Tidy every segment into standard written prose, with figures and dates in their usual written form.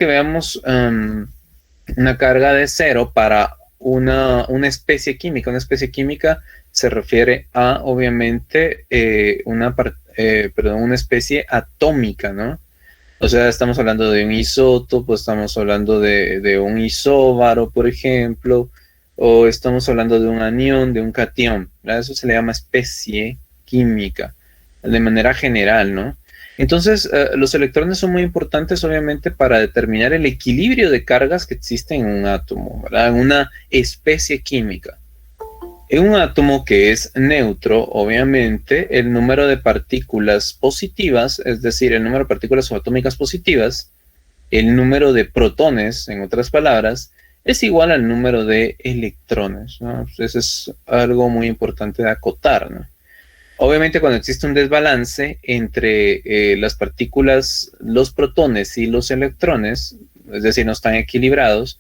que veamos una carga de cero para una especie química. Una especie química se refiere a, obviamente, una especie atómica, ¿no? O sea, estamos hablando de un isótopo, estamos hablando de un isóbaro, por ejemplo, o estamos hablando de un anión, de un catión, ¿verdad? Eso se le llama especie química, de manera general, ¿no? Entonces, los electrones son muy importantes, obviamente, para determinar el equilibrio de cargas que existen en un átomo, ¿verdad? En una especie química. En un átomo que es neutro, obviamente, el número de partículas positivas, es decir, el número de partículas subatómicas positivas, el número de protones, en otras palabras, es igual al número de electrones, ¿no? Eso es algo muy importante de acotar, ¿no? Obviamente, cuando existe un desbalance entre las partículas, los protones y los electrones, es decir, no están equilibrados,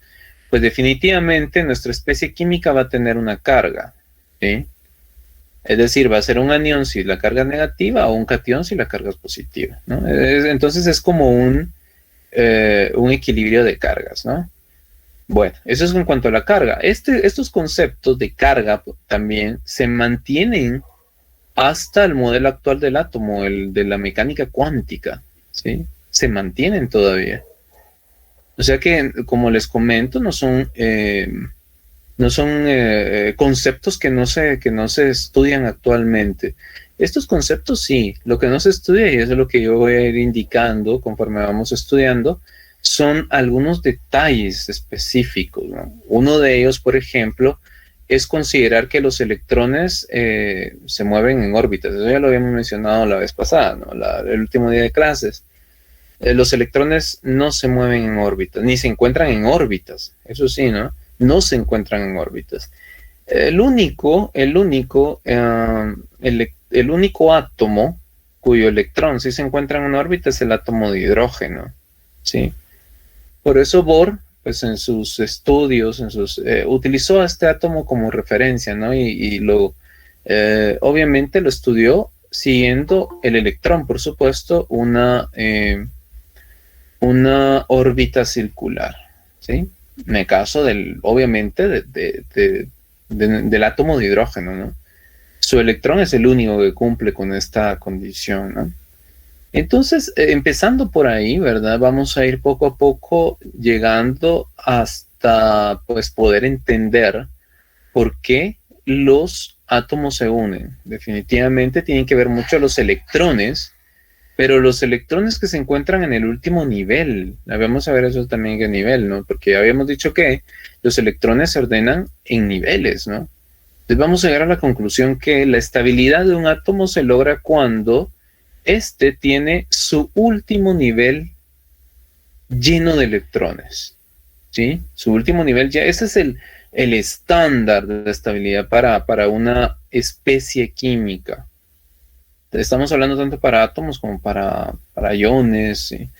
pues definitivamente nuestra especie química va a tener una carga, ¿sí? Es decir, va a ser un anión si la carga es negativa o un catión si la carga es positiva, ¿no? Entonces es como un equilibrio de cargas, ¿no? Bueno, eso es en cuanto a la carga. Estos conceptos de carga también se mantienen hasta el modelo actual del átomo, el de la mecánica cuántica, ¿sí? Se mantienen todavía. O sea que, como les comento, no son conceptos que no se estudian actualmente. Estos conceptos sí, lo que no se estudia, y eso es lo que yo voy a ir indicando conforme vamos estudiando, son algunos detalles específicos, ¿no? Uno de ellos, por ejemplo, es considerar que los electrones se mueven en órbitas. Eso ya lo habíamos mencionado la vez pasada, ¿no? El último día de clases. Los electrones no se mueven en órbitas, ni se encuentran en órbitas. Eso sí, ¿no? No se encuentran en órbitas. El único átomo cuyo electrón sí se encuentra en una órbita es el átomo de hidrógeno, ¿sí? Por eso Bohr, pues en sus estudios, utilizó a este átomo como referencia, ¿no? Obviamente lo estudió siguiendo el electrón, por supuesto, una órbita circular, ¿sí? En el caso obviamente, del átomo de hidrógeno, ¿no? Su electrón es el único que cumple con esta condición, ¿no? Entonces, empezando por ahí, ¿verdad? Vamos a ir poco a poco llegando hasta, pues, poder entender por qué los átomos se unen. Definitivamente tienen que ver mucho los electrones, pero los electrones que se encuentran en el último nivel, vamos a ver eso también qué nivel, ¿no? Porque ya habíamos dicho que los electrones se ordenan en niveles, ¿no? Entonces vamos a llegar a la conclusión que la estabilidad de un átomo se logra cuando este tiene su último nivel lleno de electrones, ¿sí? Su último nivel ya, ese es el estándar de estabilidad para una especie química. Estamos hablando tanto para átomos como para iones, ¿sí?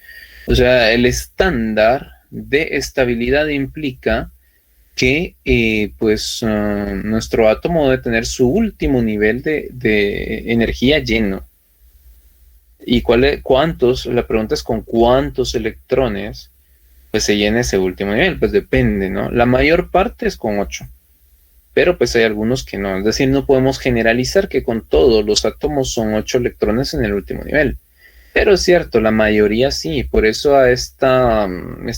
O sea, el estándar de estabilidad implica que nuestro átomo debe tener su último nivel de energía lleno. ¿Y la pregunta es con cuántos electrones pues se llena ese último nivel? Pues depende, ¿no? La mayor parte es con 8. Pero pues hay algunos que no. Es decir, no podemos generalizar que con todos los átomos son 8 electrones en el último nivel. Pero es cierto, la mayoría sí. Por eso a este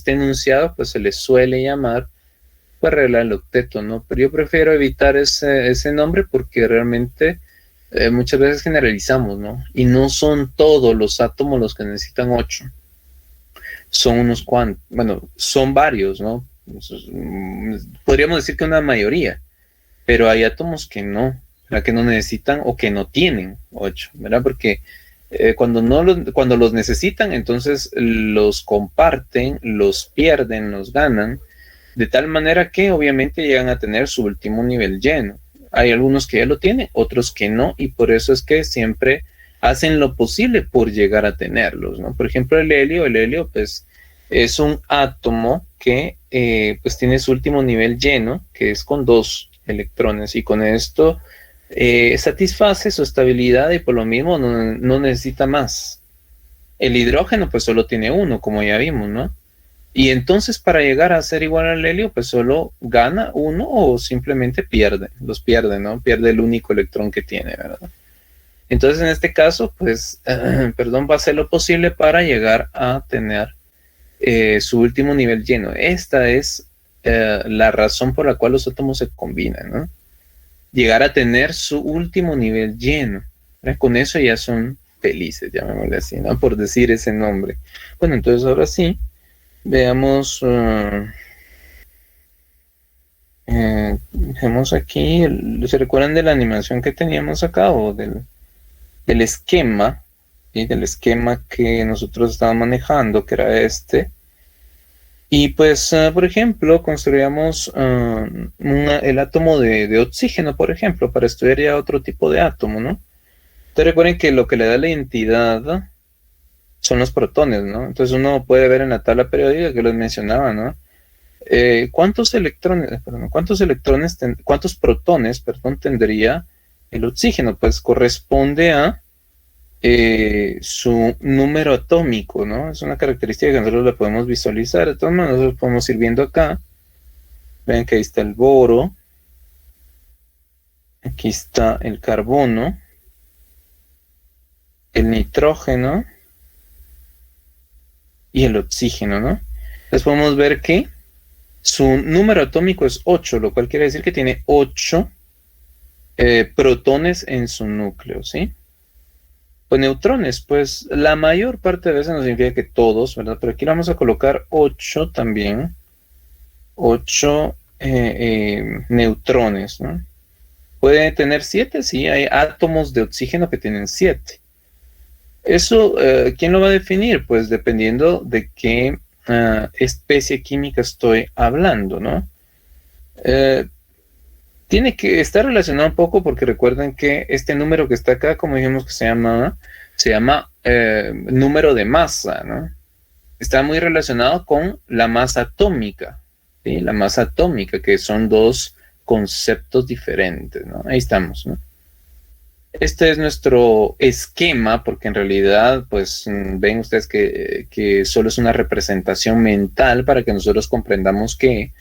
enunciado pues se le suele llamar pues regla del octeto, ¿no? Pero yo prefiero evitar ese nombre porque realmente muchas veces generalizamos, ¿no? Y no son todos los átomos los que necesitan 8. Son unos cuantos, bueno, son varios, ¿no? Podríamos decir que una mayoría, pero hay átomos que no, ¿verdad? Que no necesitan o que no tienen 8, ¿verdad? Porque cuando los necesitan, entonces los comparten, los pierden, los ganan, de tal manera que obviamente llegan a tener su último nivel lleno. Hay algunos que ya lo tienen, otros que no, y por eso es que siempre hacen lo posible por llegar a tenerlos, ¿no? Por ejemplo, el helio pues es un átomo que pues tiene su último nivel lleno, que es con 2 electrones, y con esto satisface su estabilidad y por lo mismo no necesita más. El hidrógeno pues solo tiene 1, como ya vimos, ¿no? Y entonces para llegar a ser igual al helio, pues solo gana uno o simplemente pierde, los pierde, ¿no? Pierde el único electrón que tiene, ¿verdad? Entonces en este caso, pues, perdón, va a hacer lo posible para llegar a tener su último nivel lleno. Esta es la razón por la cual los átomos se combinan, ¿no? Llegar a tener su último nivel lleno. Con eso ya son felices, llamémosle así, ¿no? Por decir ese nombre. Bueno, entonces ahora sí, veamos, vemos aquí, ¿se recuerdan de la animación que teníamos acá o del esquema? ¿Sí? Del esquema que nosotros estábamos manejando, que era este. Y pues, por ejemplo, construíamos el átomo de oxígeno, por ejemplo, para estudiar ya otro tipo de átomo, ¿no? Entonces recuerden que lo que le da la identidad son los protones, ¿no? Entonces uno puede ver en la tabla periódica que les mencionaba, ¿no? ¿Cuántos protones, perdón, tendría el oxígeno? Pues corresponde a su número atómico, ¿no? Es una característica que nosotros la podemos visualizar. De todas maneras, nosotros podemos ir viendo acá. Ven que ahí está el boro. Aquí está el carbono. El nitrógeno. Y el oxígeno, ¿no? Entonces podemos ver que su número atómico es 8, lo cual quiere decir que tiene 8 protones en su núcleo, ¿sí? Pues neutrones, pues la mayor parte de veces no significa que todos, ¿verdad? Pero aquí vamos a colocar 8 también. 8 neutrones, ¿no? Puede tener 7, sí, hay átomos de oxígeno que tienen 7. Eso, ¿quién lo va a definir? Pues dependiendo de qué especie química estoy hablando, ¿no? Tiene que estar relacionado un poco porque recuerden que este número que está acá, como dijimos que se llama número de masa, ¿no? Está muy relacionado con la masa atómica, ¿sí? La masa atómica, que son dos conceptos diferentes, ¿no? Ahí estamos, ¿no? Este es nuestro esquema, porque en realidad, pues, ven ustedes que solo es una representación mental para que nosotros comprendamos que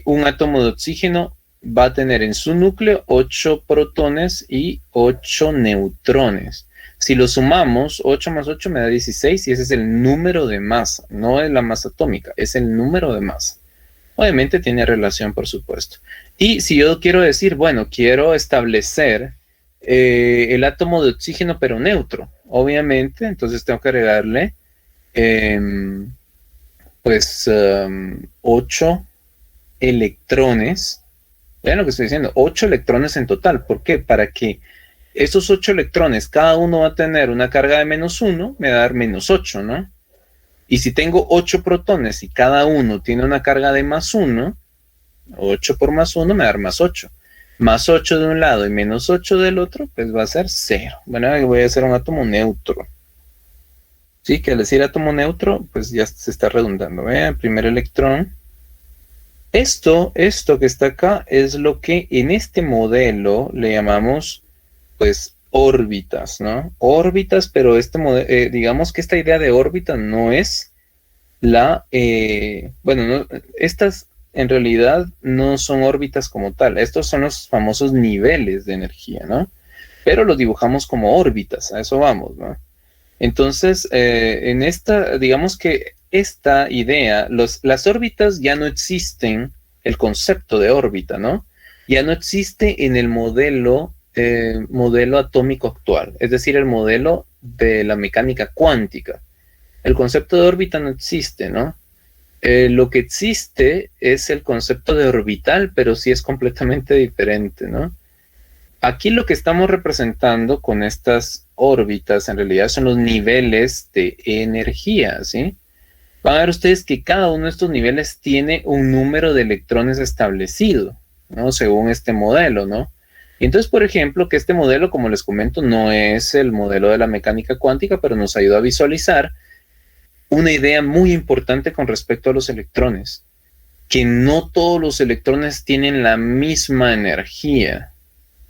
un átomo de oxígeno va a tener en su núcleo 8 protones y 8 neutrones. Si lo sumamos, 8 más 8 me da 16 y ese es el número de masa, no es la masa atómica, es el número de masa. Obviamente tiene relación, por supuesto. Y si yo quiero decir, bueno, quiero establecer el átomo de oxígeno pero neutro, obviamente, entonces tengo que agregarle pues 8 electrones. Vean lo que estoy diciendo, 8 electrones en total. ¿Por qué? Para que esos 8 electrones, cada uno va a tener una carga de -1, me va a dar -8, ¿no? Y si tengo 8 protones y cada uno tiene una carga de +1, 8 por +1 me va a dar +8. +8 de un lado y -8 del otro, pues va a ser 0. Bueno, voy a hacer un átomo neutro. Sí, que al decir átomo neutro, pues ya se está redundando. Vean, primer electrón. Esto que está acá es lo que en este modelo le llamamos, pues, órbitas, ¿no? Órbitas, pero digamos que esta idea de órbita no es estas en realidad no son órbitas como tal. Estos son los famosos niveles de energía, ¿no? Pero los dibujamos como órbitas, a eso vamos, ¿no? Entonces, digamos que esta idea, las órbitas ya no existen, el concepto de órbita, ¿no? Ya no existe en el modelo atómico actual, es decir, el modelo de la mecánica cuántica. El concepto de órbita no existe, ¿no? Lo que existe es el concepto de orbital, pero sí es completamente diferente, ¿no? Aquí lo que estamos representando con estas órbitas en realidad son los niveles de energía, ¿sí? Van a ver ustedes que cada uno de estos niveles tiene un número de electrones establecido, ¿no? Según este modelo, ¿no? Y entonces, por ejemplo, que este modelo, como les comento, no es el modelo de la mecánica cuántica, pero nos ayuda a visualizar una idea muy importante con respecto a los electrones, que no todos los electrones tienen la misma energía,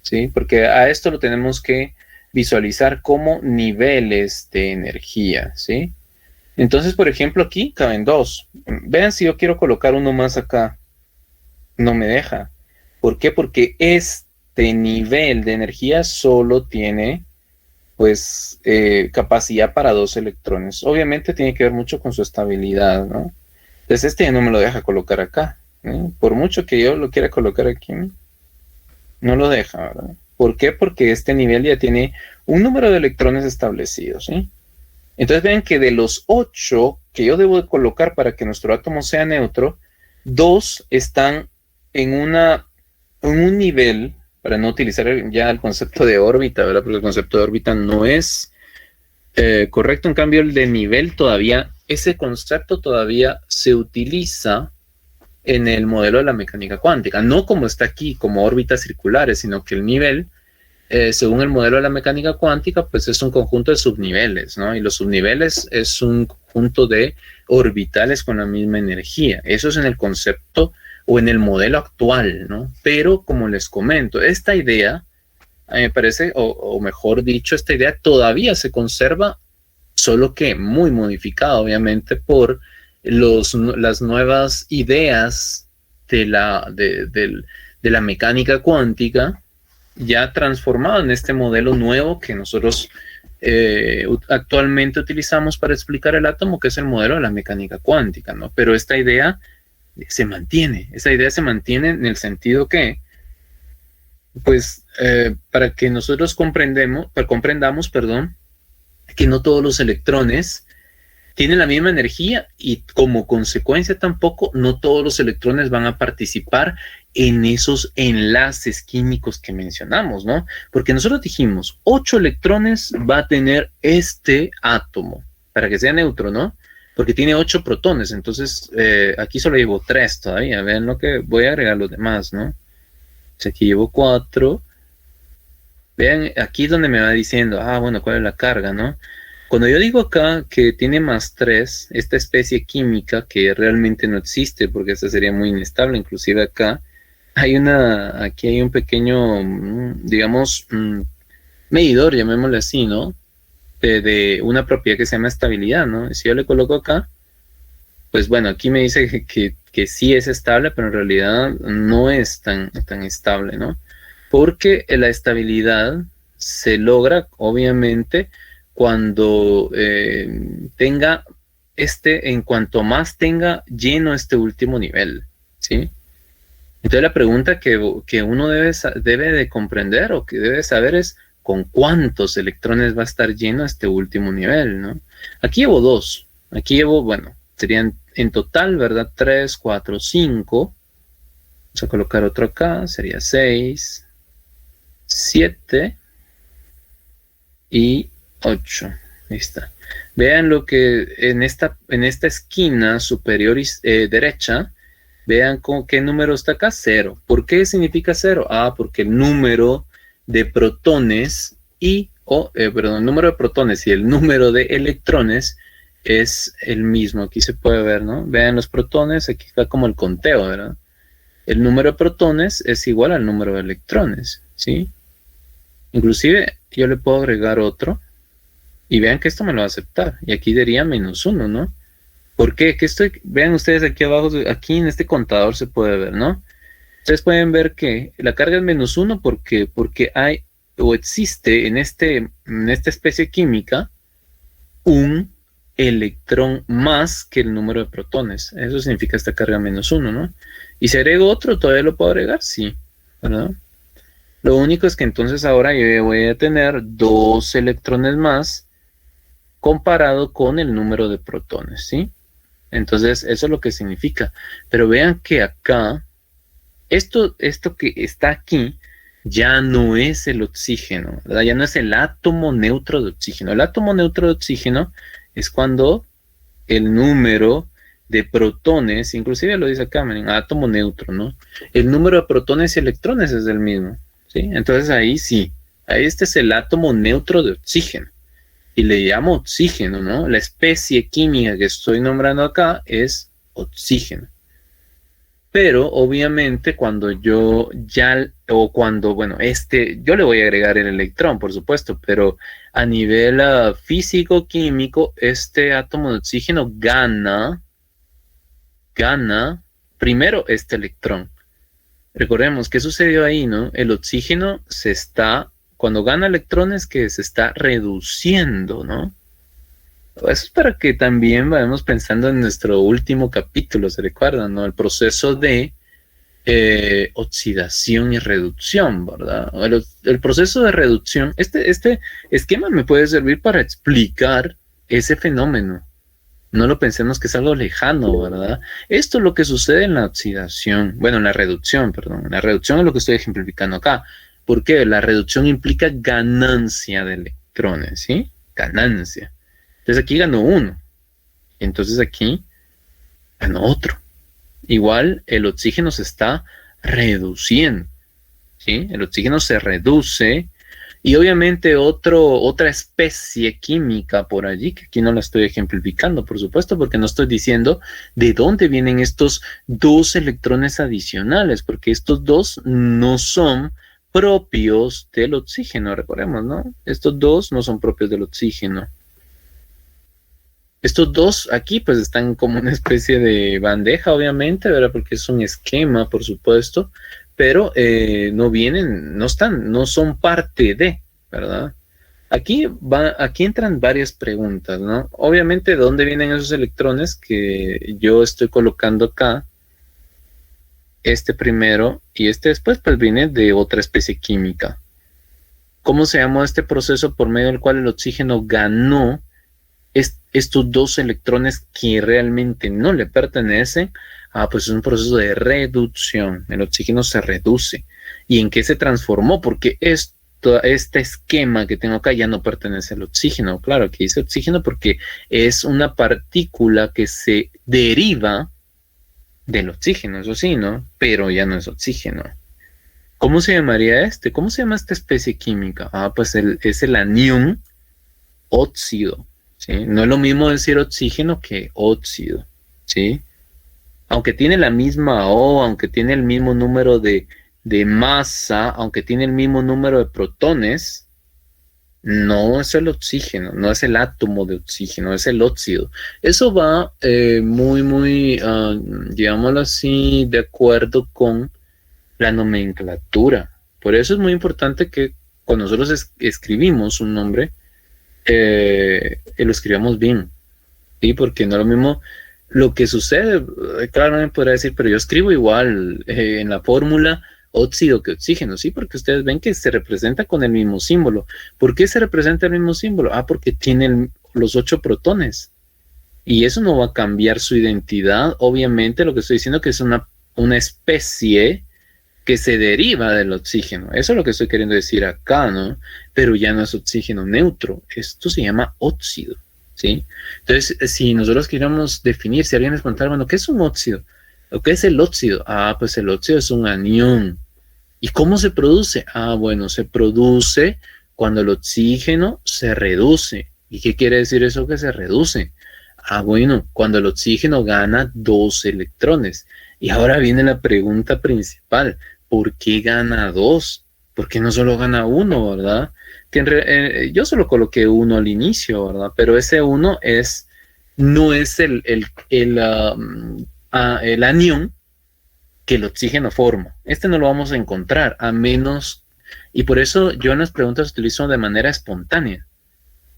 ¿sí? Porque a esto lo tenemos que visualizar como niveles de energía, ¿sí? Entonces, por ejemplo, aquí caben dos. Vean si yo quiero colocar uno más acá. No me deja. ¿Por qué? Porque este nivel de energía solo tiene, pues, capacidad para 2 electrones. Obviamente tiene que ver mucho con su estabilidad, ¿no? Entonces este ya no me lo deja colocar acá. Por mucho que yo lo quiera colocar aquí, no lo deja, ¿verdad? ¿Por qué? Porque este nivel ya tiene un número de electrones establecidos, ¿sí? Entonces vean que de los 8 que yo debo de colocar para que nuestro átomo sea neutro, 2 están en un nivel, para no utilizar ya el concepto de órbita, ¿verdad? Porque el concepto de órbita no es correcto. En cambio, el de nivel todavía, ese concepto todavía se utiliza en el modelo de la mecánica cuántica, no como está aquí, como órbitas circulares, sino que el nivel, según el modelo de la mecánica cuántica, pues es un conjunto de subniveles, ¿no? Y los subniveles es un conjunto de orbitales con la misma energía. Eso es en el concepto o en el modelo actual, ¿no? Pero, como les comento, esta idea, a mí me parece, o mejor dicho, esta idea todavía se conserva, solo que muy modificada, obviamente, por las nuevas ideas de la mecánica cuántica, ya transformado en este modelo nuevo que nosotros actualmente utilizamos para explicar el átomo, que es el modelo de la mecánica cuántica, ¿no? Pero esta idea se mantiene en el sentido que, pues, para que nosotros comprendamos, perdón, que no todos los electrones tienen la misma energía y como consecuencia tampoco no todos los electrones van a participar en esos enlaces químicos que mencionamos, ¿no? Porque nosotros dijimos, 8 electrones va a tener este átomo para que sea neutro, ¿no? Porque tiene 8 protones, entonces aquí solo llevo 3 todavía, vean lo que voy a agregar los demás, ¿no? Entonces aquí llevo 4. Vean, aquí es donde me va diciendo, bueno, ¿cuál es la carga, no? Cuando yo digo acá que tiene +3, esta especie química que realmente no existe, porque esta sería muy inestable, inclusive acá, aquí hay un pequeño, digamos, medidor, llamémosle así, ¿no? De una propiedad que se llama estabilidad, ¿no? Y si yo le coloco acá, pues bueno, aquí me dice que sí es estable, pero en realidad no es tan estable, ¿no? Porque la estabilidad se logra, obviamente, cuando tenga en cuanto más tenga lleno este último nivel, ¿sí? Entonces la pregunta que uno debe de comprender o que debe saber es con cuántos electrones va a estar lleno este último nivel, ¿no? Aquí llevo 2, bueno, serían en total, ¿verdad? 3, 4, 5. Vamos a colocar otro acá, sería 6, 7 y 8. Ahí está. Vean lo que en esta esquina superior derecha, vean con qué número está acá, 0. ¿Por qué significa 0? Porque el número de protones el número de protones y el número de electrones es el mismo. Aquí se puede ver, ¿no? Vean los protones, aquí está como el conteo, ¿verdad? El número de protones es igual al número de electrones, ¿sí? Inclusive yo le puedo agregar otro y vean que esto me lo va a aceptar. Y aquí diría -1, ¿no? ¿Por qué? Vean ustedes aquí abajo, aquí en este contador se puede ver, ¿no? Ustedes pueden ver que la carga es -1 porque hay o existe en esta especie química un electrón más que el número de protones. Eso significa esta carga -1, ¿no? Y si agrego otro, ¿todavía lo puedo agregar? Sí, ¿verdad? Lo único es que entonces ahora yo voy a tener 2 electrones más comparado con el número de protones, ¿sí? Entonces, eso es lo que significa. Pero vean que acá, esto que está aquí, ya no es el oxígeno, ¿verdad? Ya no es el átomo neutro de oxígeno. El átomo neutro de oxígeno es cuando el número de protones, inclusive lo dice acá, átomo neutro, ¿no? El número de protones y electrones es el mismo, ¿sí? Entonces ahí sí, este es el átomo neutro de oxígeno. Y le llamo oxígeno, ¿no? La especie química que estoy nombrando acá es oxígeno. Pero obviamente cuando yo ya, o cuando, bueno, yo le voy a agregar el electrón, por supuesto, pero a nivel físico-químico, este átomo de oxígeno gana primero este electrón. Recordemos, ¿qué sucedió ahí, no? El oxígeno cuando gana electrones, que se está reduciendo, ¿no? Eso es para que también vayamos pensando en nuestro último capítulo, ¿se recuerdan, no? El proceso de oxidación y reducción, ¿verdad? El proceso de reducción, este esquema me puede servir para explicar ese fenómeno. No lo pensemos que es algo lejano, ¿verdad? Esto es lo que sucede en la oxidación, bueno, en la reducción, perdón. La reducción es lo que estoy ejemplificando acá. ¿Por qué? La reducción implica ganancia de electrones, ¿sí? Ganancia. Entonces aquí ganó uno. Entonces aquí ganó otro. Igual el oxígeno se está reduciendo, ¿sí? El oxígeno se reduce. Y obviamente otra especie química por allí, que aquí no la estoy ejemplificando, por supuesto, porque no estoy diciendo de dónde vienen estos dos electrones adicionales, porque estos dos no son propios del oxígeno, recordemos, ¿no? Estos dos no son propios del oxígeno. Estos dos aquí pues están como una especie de bandeja, obviamente, ¿verdad? Porque es un esquema, por supuesto, pero no son parte de, ¿verdad? Aquí entran varias preguntas, ¿no? Obviamente, ¿de dónde vienen esos electrones que yo estoy colocando acá? Este primero y este después, pues viene de otra especie química. ¿Cómo se llamó este proceso por medio del cual el oxígeno ganó estos dos electrones que realmente no le pertenecen? Pues es un proceso de reducción. El oxígeno se reduce. ¿Y en qué se transformó? Porque este esquema que tengo acá ya no pertenece al oxígeno. Claro, aquí dice oxígeno porque es una partícula que se deriva del oxígeno, eso sí, ¿no? Pero ya no es oxígeno. ¿Cómo se llamaría este? ¿Cómo se llama esta especie química? Pues es el anión óxido, ¿sí? No es lo mismo decir oxígeno que óxido, ¿sí? Aunque tiene la misma O, aunque tiene el mismo número de masa, aunque tiene el mismo número de protones, no es el oxígeno, no es el átomo de oxígeno, es el óxido. Eso va muy, digámoslo así, de acuerdo con la nomenclatura. Por eso es muy importante que cuando nosotros escribimos un nombre, lo escribamos bien, ¿sí? Porque no es lo mismo lo que sucede. Claro, me podrá decir, pero yo escribo igual en la fórmula óxido que oxígeno, ¿sí? Porque ustedes ven que se representa con el mismo símbolo. ¿Por qué se representa el mismo símbolo? Porque tiene los 8 protones. Y eso no va a cambiar su identidad. Obviamente, lo que estoy diciendo es que es una especie que se deriva del oxígeno. Eso es lo que estoy queriendo decir acá, ¿no? Pero ya no es oxígeno neutro. Esto se llama óxido, ¿sí? Entonces, si nosotros queríamos definir, si alguien les preguntara, bueno, ¿qué es un óxido? ¿O qué es el óxido? Pues el óxido es un anión. ¿Y cómo se produce? Bueno, se produce cuando el oxígeno se reduce. ¿Y qué quiere decir eso que se reduce? Bueno, cuando el oxígeno gana 2 electrones. Y ahora viene la pregunta principal. ¿Por qué gana 2? ¿Por qué no solo gana 1, verdad? Yo solo coloqué 1 al inicio, ¿verdad? Pero ese 1 no es el anión que el oxígeno forma. Este no lo vamos a encontrar, a menos... Y por eso yo en las preguntas utilizo de manera espontánea.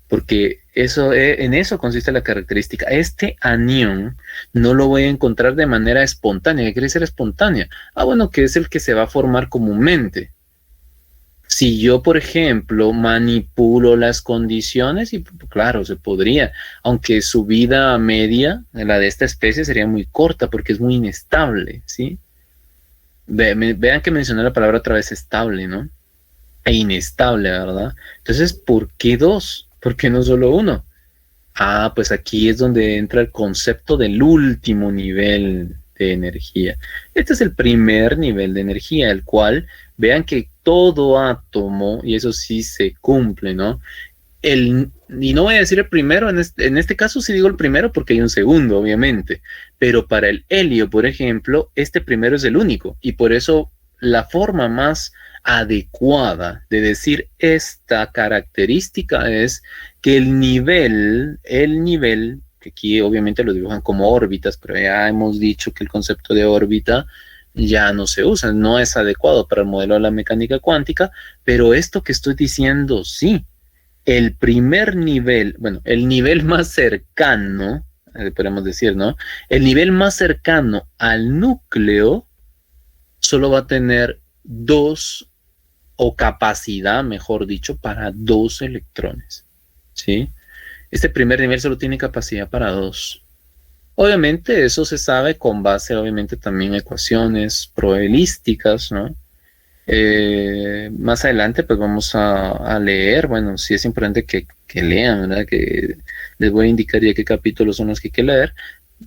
Porque en eso consiste la característica. Este anión no lo voy a encontrar de manera espontánea. ¿Qué quiere decir espontánea? Bueno, que es el que se va a formar comúnmente. Si yo, por ejemplo, manipulo las condiciones, y claro, se podría, aunque su vida media, la de esta especie, sería muy corta porque es muy inestable, ¿sí? Vean que mencioné la palabra otra vez estable, ¿no? E inestable, ¿verdad? Entonces, ¿por qué 2? ¿Por qué no solo 1? Pues aquí es donde entra el concepto del último nivel de energía. Este es el primer nivel de energía, el cual, vean que todo átomo, y eso sí se cumple, ¿no? y no voy a decir el primero, en este caso sí digo el primero porque hay un segundo, obviamente, pero para el helio, por ejemplo, este primero es el único, y por eso la forma más adecuada de decir esta característica es que el nivel, que aquí obviamente lo dibujan como órbitas, pero ya hemos dicho que el concepto de órbita ya no se usa, no es adecuado para el modelo de la mecánica cuántica, pero esto que estoy diciendo sí. El primer nivel, bueno, el nivel más cercano, podemos decir, ¿no? El nivel más cercano al núcleo solo va a tener dos, o capacidad, mejor dicho, para dos electrones, ¿sí? Este primer nivel solo tiene capacidad para dos. Obviamente eso se sabe con base, obviamente, también a ecuaciones probabilísticas, ¿no? Más adelante pues vamos a leer, bueno, sí es importante que lean, ¿verdad? Que les voy a indicar ya qué capítulos son los que hay que leer.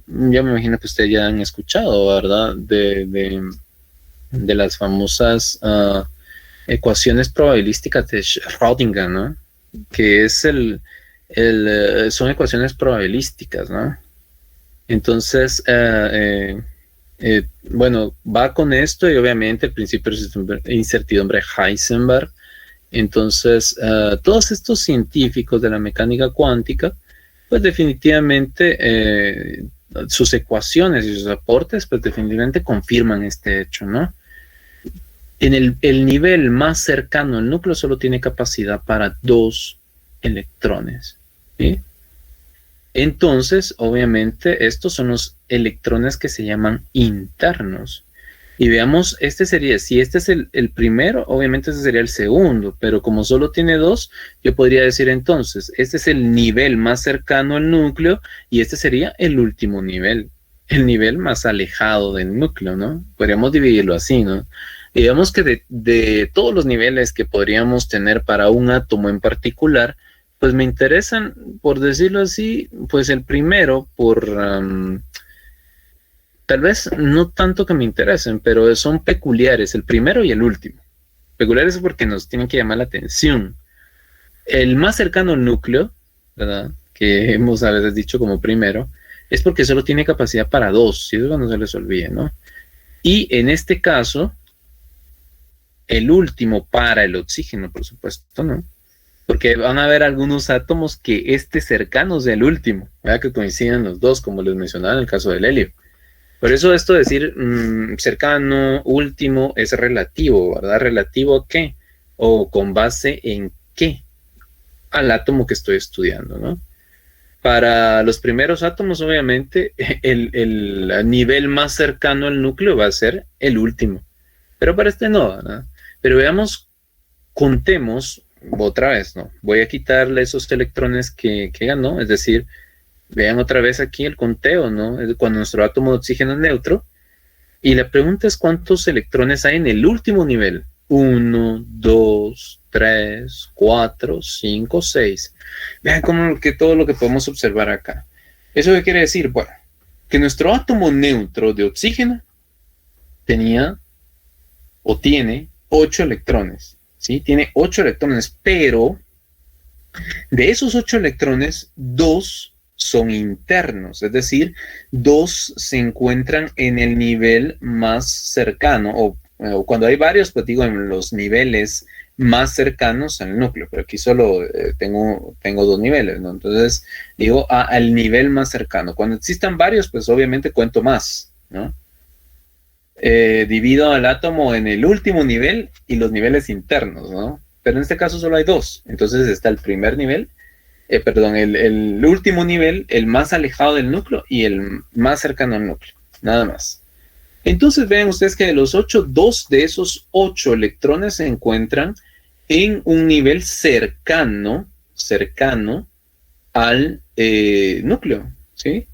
Yo me imagino que ustedes ya han escuchado, ¿verdad? De las famosas ecuaciones probabilísticas de Schrödinger, ¿no? Que es son ecuaciones probabilísticas, ¿no? Entonces, bueno, va con esto y obviamente el principio de incertidumbre Heisenberg. Entonces, todos estos científicos de la mecánica cuántica, pues definitivamente sus ecuaciones y sus aportes, pues definitivamente confirman este hecho, ¿no? En el nivel más cercano al núcleo solo tiene capacidad para dos electrones, ¿sí? Entonces, obviamente, estos son los electrones que se llaman internos. Y veamos, si este es el primero, obviamente ese sería el segundo, pero como solo tiene dos, yo podría decir entonces, este es el nivel más cercano al núcleo y este sería el último nivel, el nivel más alejado del núcleo, ¿no? Podríamos dividirlo así, ¿no? Y digamos que de todos los niveles que podríamos tener para un átomo en particular, pues me interesan, por decirlo así, pues el primero, tal vez no tanto que me interesen, pero son peculiares, el primero y el último. Peculiares porque nos tienen que llamar la atención. El más cercano al núcleo, ¿verdad? Que hemos a veces dicho como primero, es porque solo tiene capacidad para dos, si eso no se les olvide, ¿no? Y en este caso, el último para el oxígeno, por supuesto, ¿no? Porque van a haber algunos átomos que cercanos del último, ¿verdad? Que coinciden los dos, como les mencionaba en el caso del helio. Por eso esto de decir cercano, último, es relativo, ¿verdad? ¿Relativo a qué? O con base en qué, al átomo que estoy estudiando, ¿no? Para los primeros átomos, obviamente, el nivel más cercano al núcleo va a ser el último. Pero para este no, ¿verdad? Pero veamos, contemos otra vez, ¿no? Voy a quitarle esos electrones que ganó, es decir, vean otra vez aquí el conteo, ¿no? Es cuando nuestro átomo de oxígeno es neutro. Y la pregunta es cuántos electrones hay en el último nivel. 1, 2, 3, 4, 5, 6. Vean cómo que todo lo que podemos observar acá. ¿Eso qué quiere decir? Bueno, que nuestro átomo neutro de oxígeno tenía o tiene 8 electrones. ¿Sí? Tiene 8 electrones, pero de esos 8 electrones, 2 son internos, es decir, 2 se encuentran en el nivel más cercano, o cuando hay varios, pues digo en los niveles más cercanos al núcleo, pero aquí solo tengo 2 niveles, ¿no? Entonces digo al nivel más cercano. Cuando existan varios, pues obviamente cuento más, ¿no? Divido al átomo en el último nivel y los niveles internos, ¿no? Pero en este caso solo hay 2. Entonces está el primer nivel, el último nivel, el más alejado del núcleo y el más cercano al núcleo. Nada más. Entonces vean ustedes que de los 8, 2 de esos 8 electrones se encuentran en un nivel cercano al núcleo, ¿sí?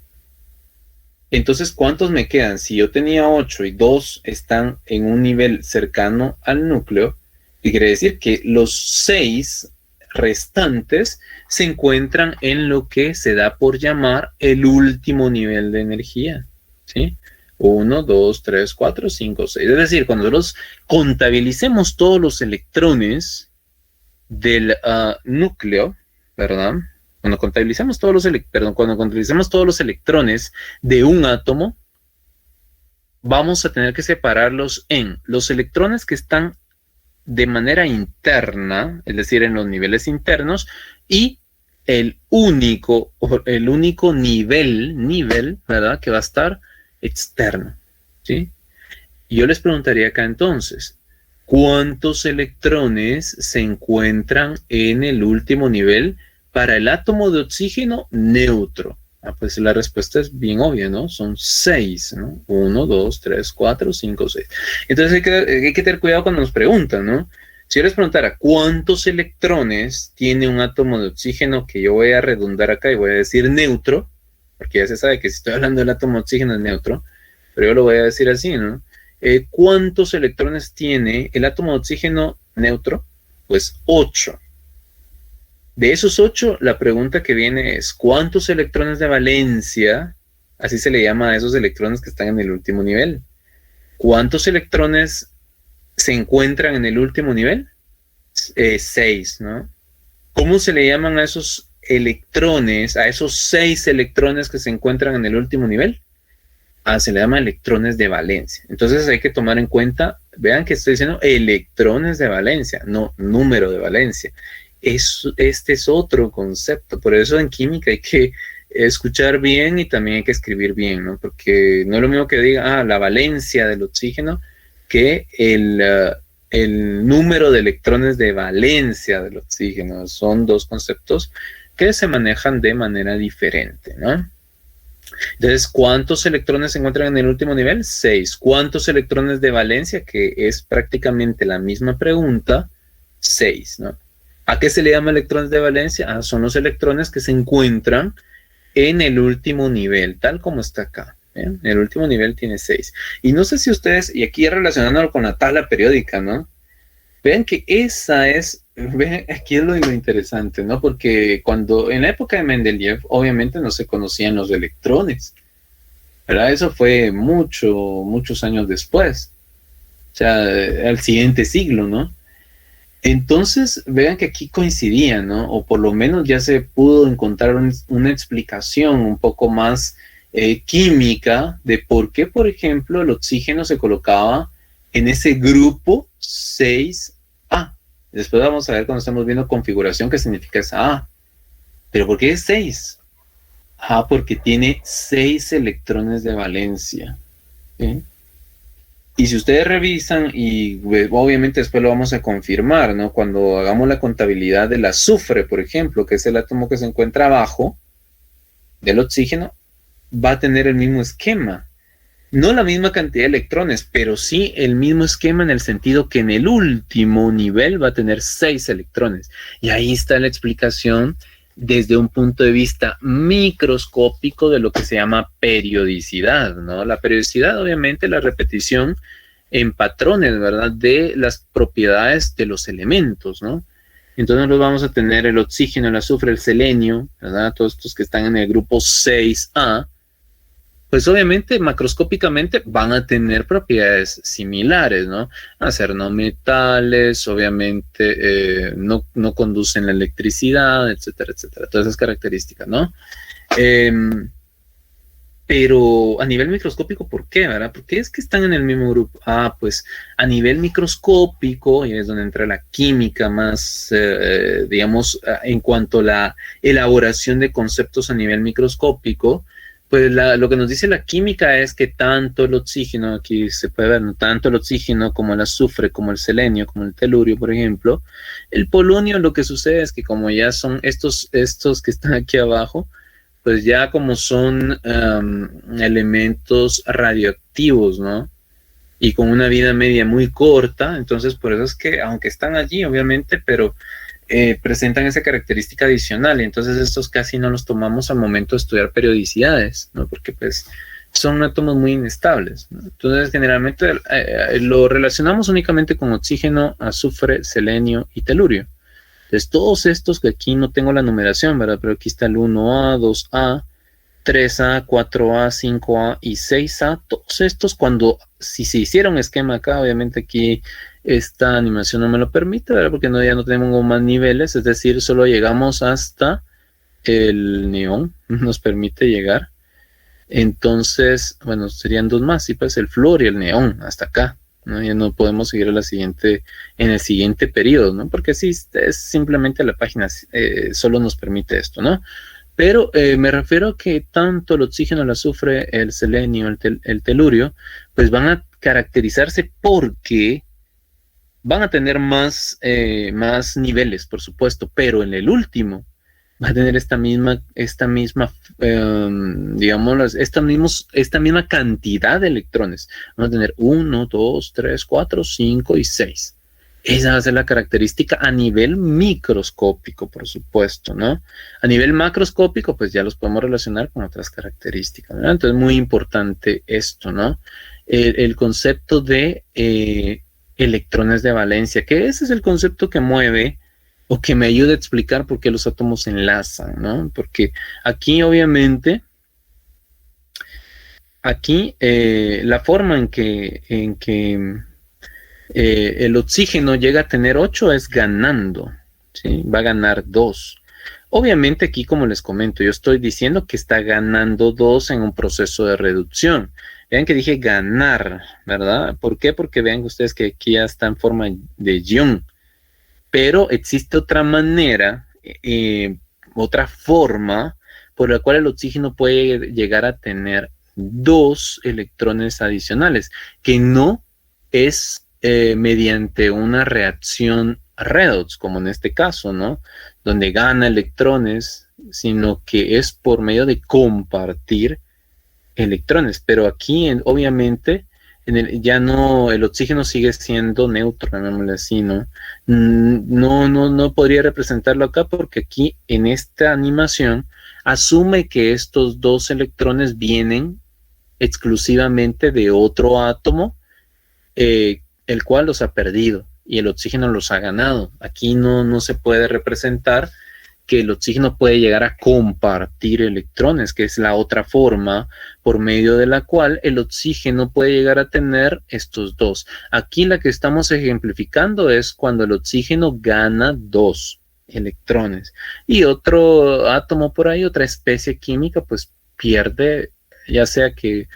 Entonces, ¿cuántos me quedan? Si yo tenía 8 y 2 están en un nivel cercano al núcleo, y quiere decir que los 6 restantes se encuentran en lo que se da por llamar el último nivel de energía, ¿sí? 1, 2, 3, 4, 5, 6. Es decir, cuando nosotros contabilicemos todos los electrones del núcleo, ¿verdad? Cuando contabilicemos todos los cuando contabilicemos todos los electrones de un átomo, vamos a tener que separarlos en los electrones que están de manera interna, es decir, en los niveles internos, y el único nivel, ¿verdad?, que va a estar externo, ¿sí? Y yo les preguntaría acá entonces, ¿cuántos electrones se encuentran en el último nivel para el átomo de oxígeno neutro? Pues la respuesta es bien obvia, ¿no? Son 6, ¿no? 1, 2, 3, 4, 5, 6. Entonces hay que tener cuidado cuando nos preguntan, ¿no? Si yo les preguntara cuántos electrones tiene un átomo de oxígeno, que yo voy a redundar acá y voy a decir neutro, porque ya se sabe que si estoy hablando del átomo de oxígeno es neutro, pero yo lo voy a decir así, ¿no? ¿Cuántos electrones tiene el átomo de oxígeno neutro? Pues 8. De esos 8, la pregunta que viene es, ¿cuántos electrones de valencia, así se le llama a esos electrones que están en el último nivel? ¿Cuántos electrones se encuentran en el último nivel? 6, ¿no? ¿Cómo se le llaman a esos electrones, a esos 6 electrones que se encuentran en el último nivel? Se le llama electrones de valencia. Entonces hay que tomar en cuenta, vean que estoy diciendo electrones de valencia, no número de valencia. Este es otro concepto, por eso en química hay que escuchar bien y también hay que escribir bien, ¿no? Porque no es lo mismo que diga la valencia del oxígeno que el número de electrones de valencia del oxígeno. Son dos conceptos que se manejan de manera diferente, ¿no? Entonces, ¿cuántos electrones se encuentran en el último nivel? 6. ¿Cuántos electrones de valencia? Que es prácticamente la misma pregunta. 6, ¿no? ¿A qué se le llama electrones de valencia? Son los electrones que se encuentran en el último nivel, tal como está acá. ¿Bien? El último nivel tiene 6. Y no sé si ustedes, y aquí relacionándolo con la tabla periódica, ¿no? Vean que aquí es lo interesante, ¿no? Porque en la época de Mendeleev, obviamente no se conocían los electrones, ¿verdad? Eso fue muchos años después, o sea, al siguiente siglo, ¿no? Entonces, vean que aquí coincidían, ¿no? O por lo menos ya se pudo encontrar una explicación un poco más química de por qué, por ejemplo, el oxígeno se colocaba en ese grupo 6A. Después vamos a ver cuando estamos viendo configuración qué significa esa A. ¿Pero por qué es 6? Porque tiene 6 electrones de valencia. ¿Sí? Y si ustedes revisan, y obviamente después lo vamos a confirmar, ¿no? Cuando hagamos la contabilidad del azufre, por ejemplo, que es el átomo que se encuentra abajo del oxígeno, va a tener el mismo esquema. No la misma cantidad de electrones, pero sí el mismo esquema en el sentido que en el último nivel va a tener 6 electrones. Y ahí está la explicación desde un punto de vista microscópico de lo que se llama periodicidad, ¿no? La periodicidad, obviamente, la repetición en patrones, ¿verdad?, de las propiedades de los elementos, ¿no? Entonces nos vamos a tener el oxígeno, el azufre, el selenio, ¿verdad? Todos estos que están en el grupo 6A, pues obviamente macroscópicamente van a tener propiedades similares, ¿no? A ser no metales, obviamente no conducen la electricidad, etcétera, etcétera. Todas esas características, ¿no? Pero a nivel microscópico, ¿por qué, verdad? ¿Por qué es que están en el mismo grupo? Pues a nivel microscópico, y es donde entra la química más, digamos, en cuanto a la elaboración de conceptos a nivel microscópico, pues lo que nos dice la química es que tanto el oxígeno, aquí se puede ver, ¿no? Tanto el oxígeno como el azufre, como el selenio, como el telurio, por ejemplo, el polonio, lo que sucede es que como ya son estos que están aquí abajo, pues ya como son elementos radioactivos, ¿no? Y con una vida media muy corta, entonces por eso es que, aunque están allí, obviamente, pero presentan esa característica adicional, y entonces estos casi no los tomamos al momento de estudiar periodicidades, ¿no? Porque pues son átomos muy inestables, ¿no? Entonces generalmente lo relacionamos únicamente con oxígeno, azufre, selenio y telurio. Entonces todos estos, que aquí no tengo la numeración, ¿verdad? Pero aquí está el 1A, 2A, 3A, 4A, 5A y 6A. Todos estos, si se hiciera un esquema acá, obviamente aquí esta animación no me lo permite, ¿verdad? Porque no, ya no tenemos más niveles, es decir, solo llegamos hasta el neón, nos permite llegar. Entonces, bueno, serían dos más, sí, pues el flúor y el neón, hasta acá, ¿no? Ya no podemos seguir en el siguiente periodo, ¿no? Porque sí, es simplemente la página solo nos permite esto, ¿no? Pero me refiero a que tanto el oxígeno, el azufre, el selenio, el telurio, pues van a caracterizarse porque van a tener más niveles, por supuesto, pero en el último va a tener esta misma digamos, esta misma cantidad de electrones. Van a tener 1, 2, 3, 4, 5 y 6. Esa va a ser la característica a nivel microscópico, por supuesto, ¿no? A nivel macroscópico, pues ya los podemos relacionar con otras características, ¿no? Entonces, muy importante esto, ¿no? El concepto de electrones de valencia, que ese es el concepto que mueve o que me ayuda a explicar por qué los átomos se enlazan, ¿no? Porque aquí, obviamente, la forma en que el oxígeno llega a tener 8 es ganando, ¿sí? Va a ganar 2. Obviamente aquí, como les comento, yo estoy diciendo que está ganando 2 en un proceso de reducción. Vean que dije ganar, ¿verdad? ¿Por qué? Porque vean ustedes que aquí ya está en forma de ion. Pero existe otra manera, otra forma por la cual el oxígeno puede llegar a tener 2 electrones adicionales, que no es mediante una reacción redox, como en este caso, ¿no? Donde gana electrones, sino que es por medio de compartir electrones. Pero aquí, obviamente, ya no, el oxígeno sigue siendo neutro, llamémosle así, ¿no? No podría representarlo acá porque aquí, en esta animación, asume que estos 2 electrones vienen exclusivamente de otro átomo, el cual los ha perdido y el oxígeno los ha ganado. Aquí no se puede representar que el oxígeno puede llegar a compartir electrones, que es la otra forma por medio de la cual el oxígeno puede llegar a tener estos 2. Aquí la que estamos ejemplificando es cuando el oxígeno gana 2 electrones y otro átomo por ahí, otra especie química, pues pierde, ya sea que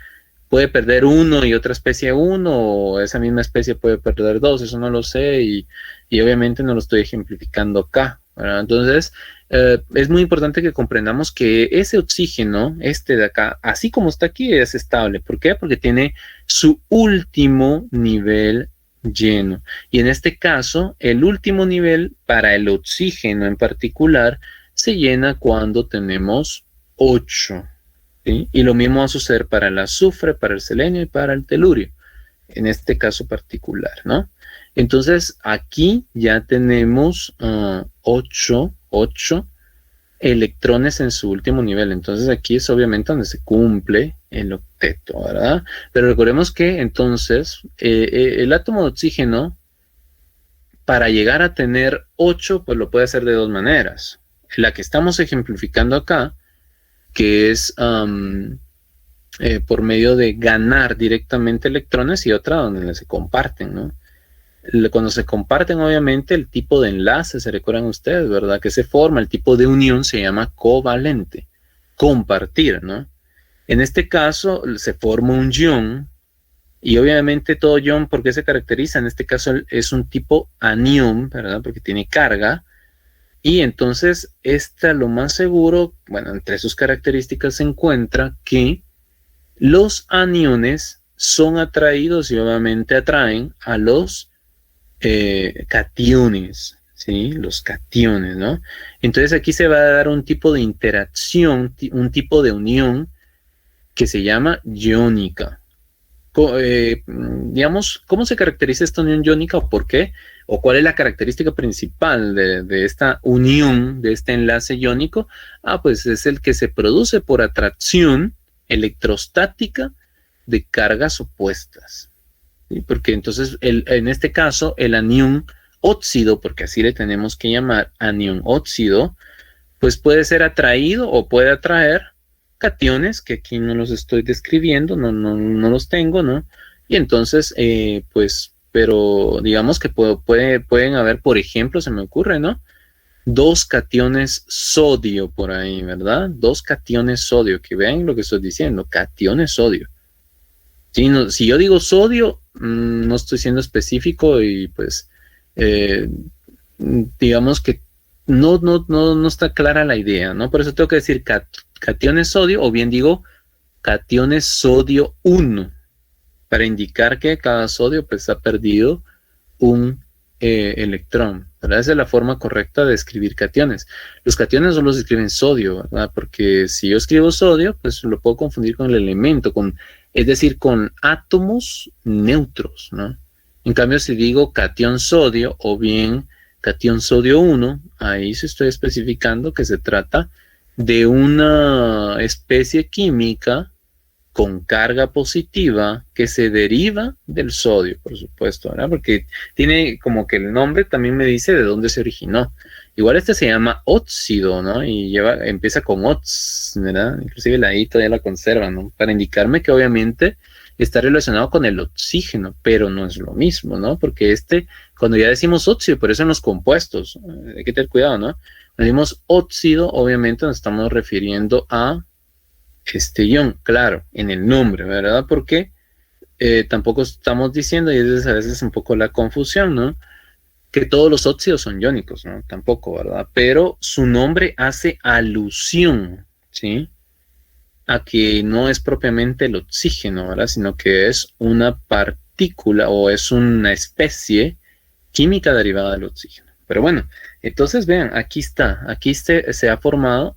puede perder 1 y otra especie 1, o esa misma especie puede perder 2, eso no lo sé, y obviamente no lo estoy ejemplificando acá, ¿verdad? Entonces, es muy importante que comprendamos que ese oxígeno, este de acá, así como está aquí, es estable. ¿Por qué? Porque tiene su último nivel lleno. Y en este caso, el último nivel para el oxígeno en particular se llena cuando tenemos 8. ¿Sí? Y lo mismo va a suceder para el azufre, para el selenio y para el telurio, en este caso particular, ¿no? Entonces, aquí ya tenemos 8 electrones en su último nivel. Entonces, aquí es obviamente donde se cumple el octeto, ¿verdad? Pero recordemos que entonces el átomo de oxígeno, para llegar a tener 8, pues lo puede hacer de 2 maneras. La que estamos ejemplificando acá, que es por medio de ganar directamente electrones, y otra donde se comparten, ¿no? Cuando se comparten, obviamente, el tipo de enlace, se recuerdan ustedes, ¿verdad? Que se forma, el tipo de unión se llama covalente, compartir, ¿no? En este caso, se forma un ion, y obviamente todo ion, ¿por qué se caracteriza? En este caso es un tipo anión, ¿verdad? Porque tiene carga, y entonces, lo más seguro, bueno, entre sus características se encuentra que los aniones son atraídos y obviamente atraen a los cationes, ¿sí? Los cationes, ¿no? Entonces aquí se va a dar un tipo de interacción, un tipo de unión que se llama iónica. Digamos, ¿cómo se caracteriza esta unión iónica o por qué? ¿O cuál es la característica principal de esta unión, de este enlace iónico? Pues es el que se produce por atracción electrostática de cargas opuestas. ¿Sí? Porque entonces, en este caso, el anión óxido, porque así le tenemos que llamar anión óxido, pues puede ser atraído o puede atraer cationes, que aquí no los estoy describiendo, no los tengo, ¿no? Y entonces, pues pero digamos que pueden haber, por ejemplo, se me ocurre, ¿no? 2 cationes sodio por ahí, ¿verdad? 2 cationes sodio, que vean lo que estoy diciendo, cationes sodio. Sí, no, si yo digo sodio, no estoy siendo específico y pues digamos que no está clara la idea, ¿no? Por eso tengo que decir cationes sodio o bien digo cationes sodio 1 para indicar que cada sodio pues ha perdido un electrón, ¿verdad? Esa es la forma correcta de escribir cationes. Los cationes solo se escriben sodio, ¿verdad? Porque si yo escribo sodio, pues lo puedo confundir con el elemento, es decir, con átomos neutros, ¿no? En cambio, si digo catión sodio o bien catión sodio 1, ahí sí estoy especificando que se trata de una especie química con carga positiva que se deriva del sodio, por supuesto, ¿verdad? Porque tiene como que el nombre también me dice de dónde se originó. Igual este se llama óxido, ¿no? Y empieza con ox, ¿verdad? Inclusive la I todavía la conserva, ¿no? Para indicarme que obviamente está relacionado con el oxígeno, pero no es lo mismo, ¿no? Porque cuando ya decimos óxido, por eso en los compuestos, hay que tener cuidado, ¿no? Cuando decimos óxido, obviamente nos estamos refiriendo a ion, claro, en el nombre, ¿verdad? Porque tampoco estamos diciendo, y es a veces un poco la confusión, ¿no? Que todos los óxidos son iónicos, ¿no? Tampoco, ¿verdad? Pero su nombre hace alusión, ¿sí? A que no es propiamente el oxígeno, ¿verdad? Sino que es una partícula o es una especie química derivada del oxígeno. Pero bueno, entonces vean, aquí se ha formado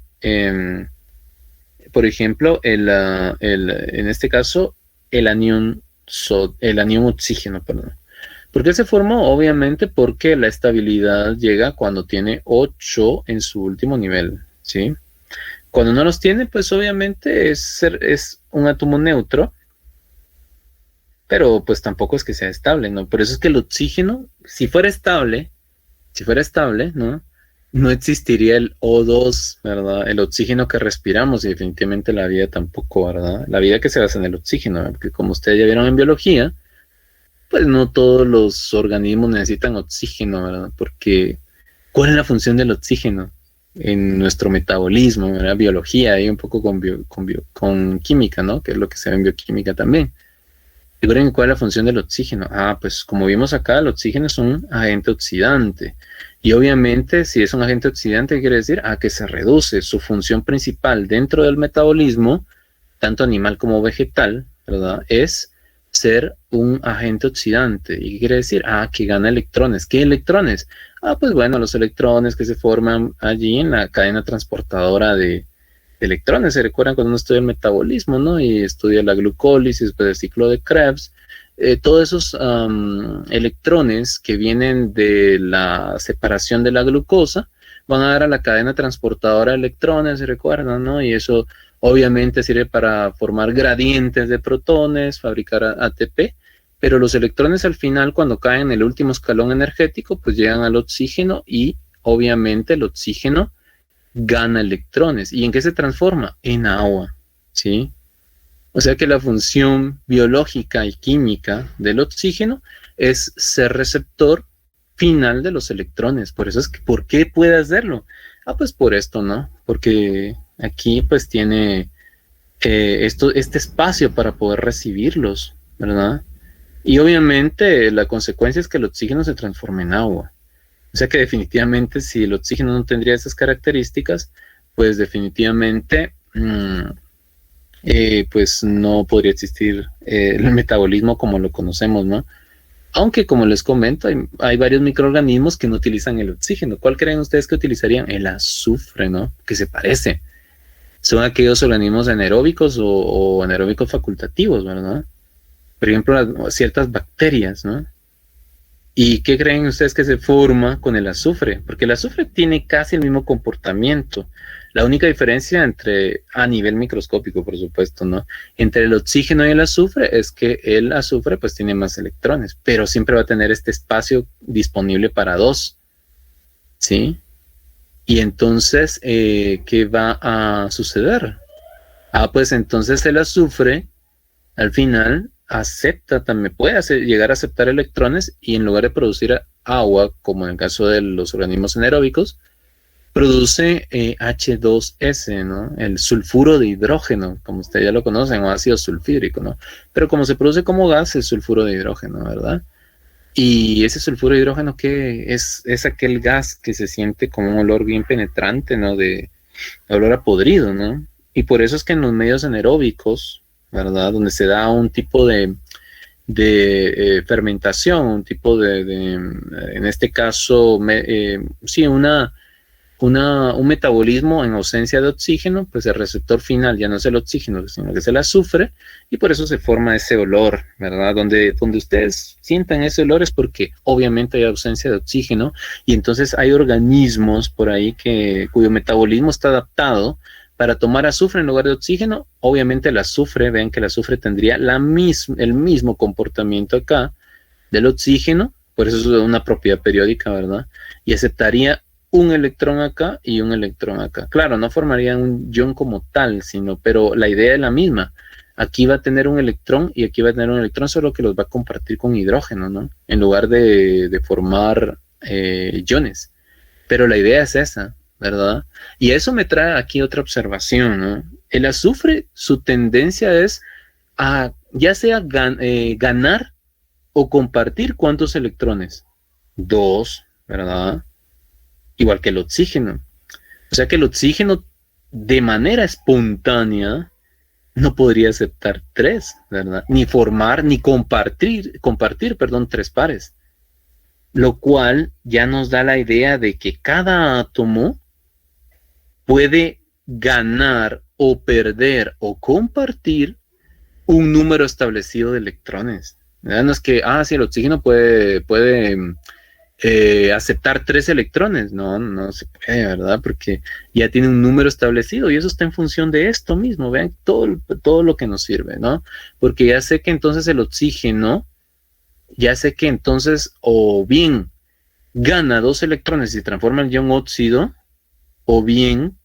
por ejemplo, en este caso, el anión oxígeno, perdón. ¿Por qué se formó? Obviamente porque la estabilidad llega cuando tiene 8 en su último nivel, ¿sí? Cuando no los tiene, pues obviamente es un átomo neutro, pero pues tampoco es que sea estable, ¿no? Por eso es que el oxígeno, si fuera estable, ¿no? No existiría el O2, ¿verdad? El oxígeno que respiramos y definitivamente la vida tampoco, ¿verdad? La vida que se basa en el oxígeno, ¿verdad? Porque como ustedes ya vieron en biología, pues no todos los organismos necesitan oxígeno, ¿verdad? Porque ¿cuál es la función del oxígeno en nuestro metabolismo, ¿verdad? Biología, y un poco con química, ¿no? Que es lo que se ve en bioquímica también. Recuerden cuál es la función del oxígeno. Pues como vimos acá, el oxígeno es un agente oxidante. Y obviamente, si es un agente oxidante, ¿qué quiere decir? Que se reduce. Su función principal dentro del metabolismo, tanto animal como vegetal, ¿verdad? Es ser un agente oxidante. ¿Y qué quiere decir? Que gana electrones. ¿Qué electrones? Pues bueno, los electrones que se forman allí en la cadena transportadora de electrones. Se recuerdan cuando uno estudia el metabolismo, ¿no? Y estudia la glucólisis, después el ciclo de Krebs. Todos esos electrones que vienen de la separación de la glucosa van a dar a la cadena transportadora de electrones, se recuerdan, ¿no? Y eso obviamente sirve para formar gradientes de protones, fabricar ATP, pero los electrones al final, cuando caen en el último escalón energético, pues llegan al oxígeno y obviamente el oxígeno gana electrones. ¿Y en qué se transforma? En agua, ¿sí? O sea que la función biológica y química del oxígeno es ser receptor final de los electrones. Por eso es que, ¿por qué puede hacerlo? Pues por esto, ¿no? Porque aquí pues tiene este espacio para poder recibirlos, ¿verdad? Y obviamente la consecuencia es que el oxígeno se transforma en agua. O sea que definitivamente si el oxígeno no tendría esas características, pues definitivamente pues no podría existir el metabolismo como lo conocemos, ¿no? Aunque como les comento, hay varios microorganismos que no utilizan el oxígeno. ¿Cuál creen ustedes que utilizarían? El azufre, ¿no? Que se parece. Son aquellos organismos anaeróbicos o anaeróbicos facultativos, ¿verdad? Por ejemplo, ciertas bacterias, ¿no? ¿Y qué creen ustedes que se forma con el azufre? Porque el azufre tiene casi el mismo comportamiento. La única diferencia a nivel microscópico, por supuesto, ¿no? Entre el oxígeno y el azufre es que el azufre pues tiene más electrones, pero siempre va a tener este espacio disponible para 2, ¿sí? Y entonces, ¿qué va a suceder? Pues entonces el azufre, al final, acepta, también puede llegar a aceptar electrones y en lugar de producir agua, como en el caso de los organismos anaeróbicos, produce H2S, ¿no? El sulfuro de hidrógeno, como ustedes ya lo conocen, o ácido sulfídrico, ¿no? Pero como se produce como gas, es sulfuro de hidrógeno, ¿verdad? Y ese sulfuro de hidrógeno que es aquel gas que se siente como un olor bien penetrante, ¿no? De olor a podrido, ¿no? Y por eso es que en los medios anaeróbicos, ¿verdad? Donde se da un tipo de fermentación, un tipo en este caso, sí, un metabolismo en ausencia de oxígeno, pues el receptor final ya no es el oxígeno, sino que es el azufre, y por eso se forma ese olor, ¿verdad? Donde ustedes sientan ese olor es porque obviamente hay ausencia de oxígeno, y entonces hay organismos por ahí cuyo metabolismo está adaptado para tomar azufre en lugar de oxígeno. Obviamente el azufre, vean que el azufre tendría el mismo comportamiento acá del oxígeno, por eso es una propiedad periódica, ¿verdad? Y aceptaría un electrón acá y un electrón acá. Claro, no formarían un ion como tal, pero la idea es la misma. Aquí va a tener un electrón y aquí va a tener un electrón, solo que los va a compartir con hidrógeno, ¿no? En lugar de formar iones. Pero la idea es esa, ¿verdad? Y eso me trae aquí otra observación, ¿no? El azufre, su tendencia es a ya sea ganar o compartir ¿cuántos electrones? 2, ¿verdad? Igual que el oxígeno. O sea que el oxígeno de manera espontánea no podría aceptar 3, ¿verdad? Ni formar, ni compartir, 3 pares. Lo cual ya nos da la idea de que cada átomo puede ganar o perder o compartir un número establecido de electrones. ¿Verdad? No es que, sí, el oxígeno puede aceptar 3 electrones. No se puede, ¿verdad? Porque ya tiene un número establecido y eso está en función de esto mismo. Vean todo lo que nos sirve, ¿no? Porque ya sé que entonces el oxígeno, o bien gana 2 electrones y se transforma en ion óxido, o bien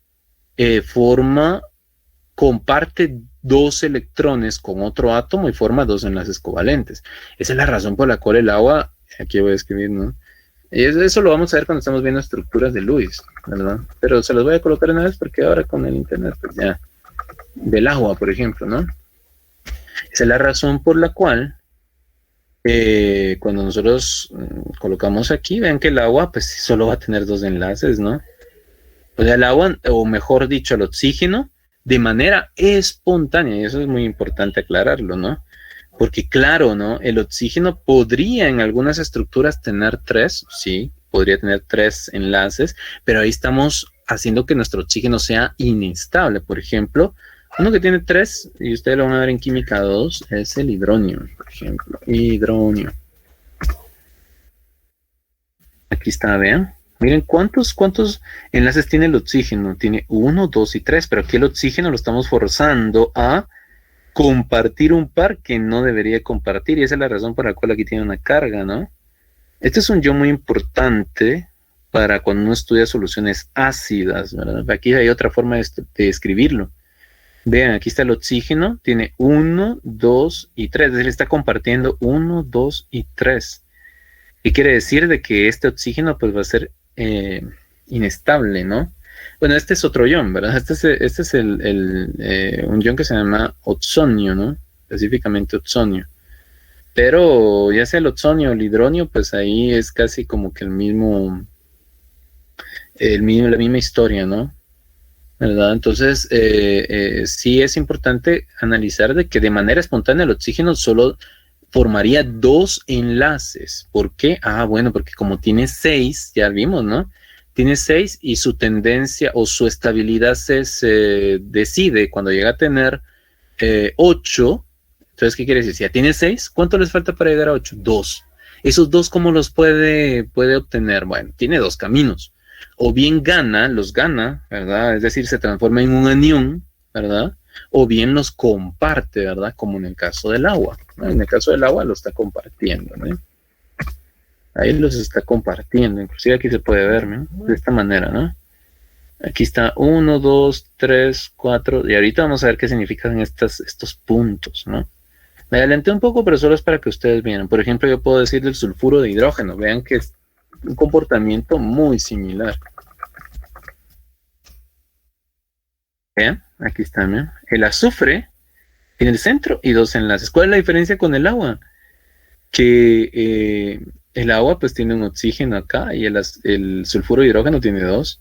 comparte 2 electrones con otro átomo y forma 2 enlaces covalentes. Esa es la razón por la cual el agua, aquí voy a escribir, ¿no? Y eso lo vamos a ver cuando estamos viendo estructuras de Lewis, ¿verdad? Pero se los voy a colocar una vez porque ahora con el internet, pues ya, del agua, por ejemplo, ¿no? Esa es la razón por la cual cuando nosotros colocamos aquí, vean que el agua, pues solo va a tener 2 enlaces, ¿no? O sea, el agua, o mejor dicho, el oxígeno, de manera espontánea, y eso es muy importante aclararlo, ¿no? Porque claro, ¿no? El oxígeno podría en algunas estructuras tener 3, sí, podría tener 3 enlaces, pero ahí estamos haciendo que nuestro oxígeno sea inestable. Por ejemplo, uno que tiene 3, y ustedes lo van a ver en química 2, es el hidronio, por ejemplo. Hidronio. Aquí está, vean. Miren cuántos enlaces tiene el oxígeno. Tiene 1, 2 y 3, pero aquí el oxígeno lo estamos forzando a compartir un par que no debería compartir, y esa es la razón por la cual aquí tiene una carga, ¿no? Este es un ion muy importante para cuando uno estudia soluciones ácidas, ¿verdad? Aquí hay otra forma de escribirlo. Vean, aquí está el oxígeno, tiene 1, 2 y 3, es decir, está compartiendo 1, 2 y 3. ¿Qué quiere decir? De que este oxígeno pues va a ser inestable, ¿no? Bueno, este es otro ion, ¿verdad? Este es un ion que se llama oxonio, ¿no? Específicamente oxonio. Pero ya sea el oxonio o el hidronio, pues ahí es casi como que la misma historia, ¿no? ¿Verdad? Entonces, sí es importante analizar de que de manera espontánea el oxígeno solo formaría 2 enlaces. ¿Por qué? Bueno, porque como tiene 6, ya vimos, ¿no? Tiene 6 y su tendencia o su estabilidad se decide cuando llega a tener 8. Entonces, ¿qué quiere decir? Si ya tiene 6, ¿cuánto les falta para llegar a 8? 2. Esos 2, ¿cómo los puede obtener? Bueno, tiene 2 caminos. O bien los gana, ¿verdad? Es decir, se transforma en un anión, ¿verdad? O bien los comparte, ¿verdad? Como en el caso del agua, ¿no? En el caso del agua lo está compartiendo, ¿no? Ahí los está compartiendo, inclusive aquí se puede ver, ¿no? De esta manera, ¿no? Aquí está 1, 2, 3, 4, y ahorita vamos a ver qué significan estos puntos, ¿no? Me adelanté un poco, pero solo es para que ustedes vean. Por ejemplo, yo puedo decir del sulfuro de hidrógeno. Vean que es un comportamiento muy similar. Vean, aquí está, ¿no? El azufre tiene el centro y dos enlaces. ¿Cuál es la diferencia con el agua? Que el agua pues tiene un oxígeno acá y el sulfuro de hidrógeno tiene dos.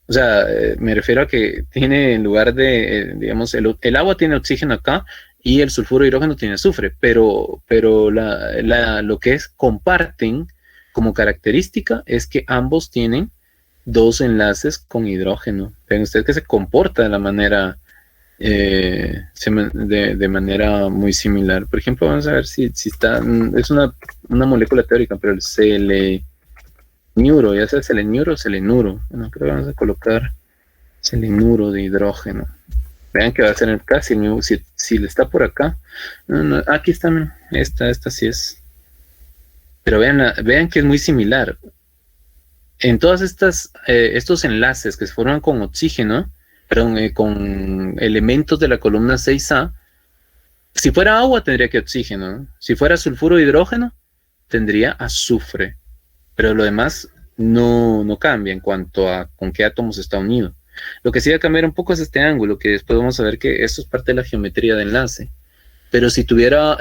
O sea, me refiero a que tiene en lugar de, digamos, el agua tiene oxígeno acá y el sulfuro de hidrógeno tiene azufre, pero lo que es comparten como característica es que ambos tienen dos enlaces con hidrógeno. Ven ustedes que se comporta de la manera de manera muy similar. Por ejemplo, vamos a ver si está, es una molécula teórica, pero el selenuro, ya sea selenuro o selenuro. Bueno, creo que vamos a colocar selenuro de hidrógeno. Vean que va a ser casi el mismo, si le está por acá. No, aquí está, esta sí es. Pero vean que es muy similar. En todas estos enlaces que se forman con oxígeno, perdón, con elementos de la columna 6A, si fuera agua tendría que oxígeno, ¿no? Si fuera sulfuro de hidrógeno, tendría azufre, pero lo demás no cambia en cuanto a con qué átomos está unido. Lo que sí va a cambiar un poco es este ángulo, que después vamos a ver que esto es parte de la geometría de enlace. Pero si tuviera,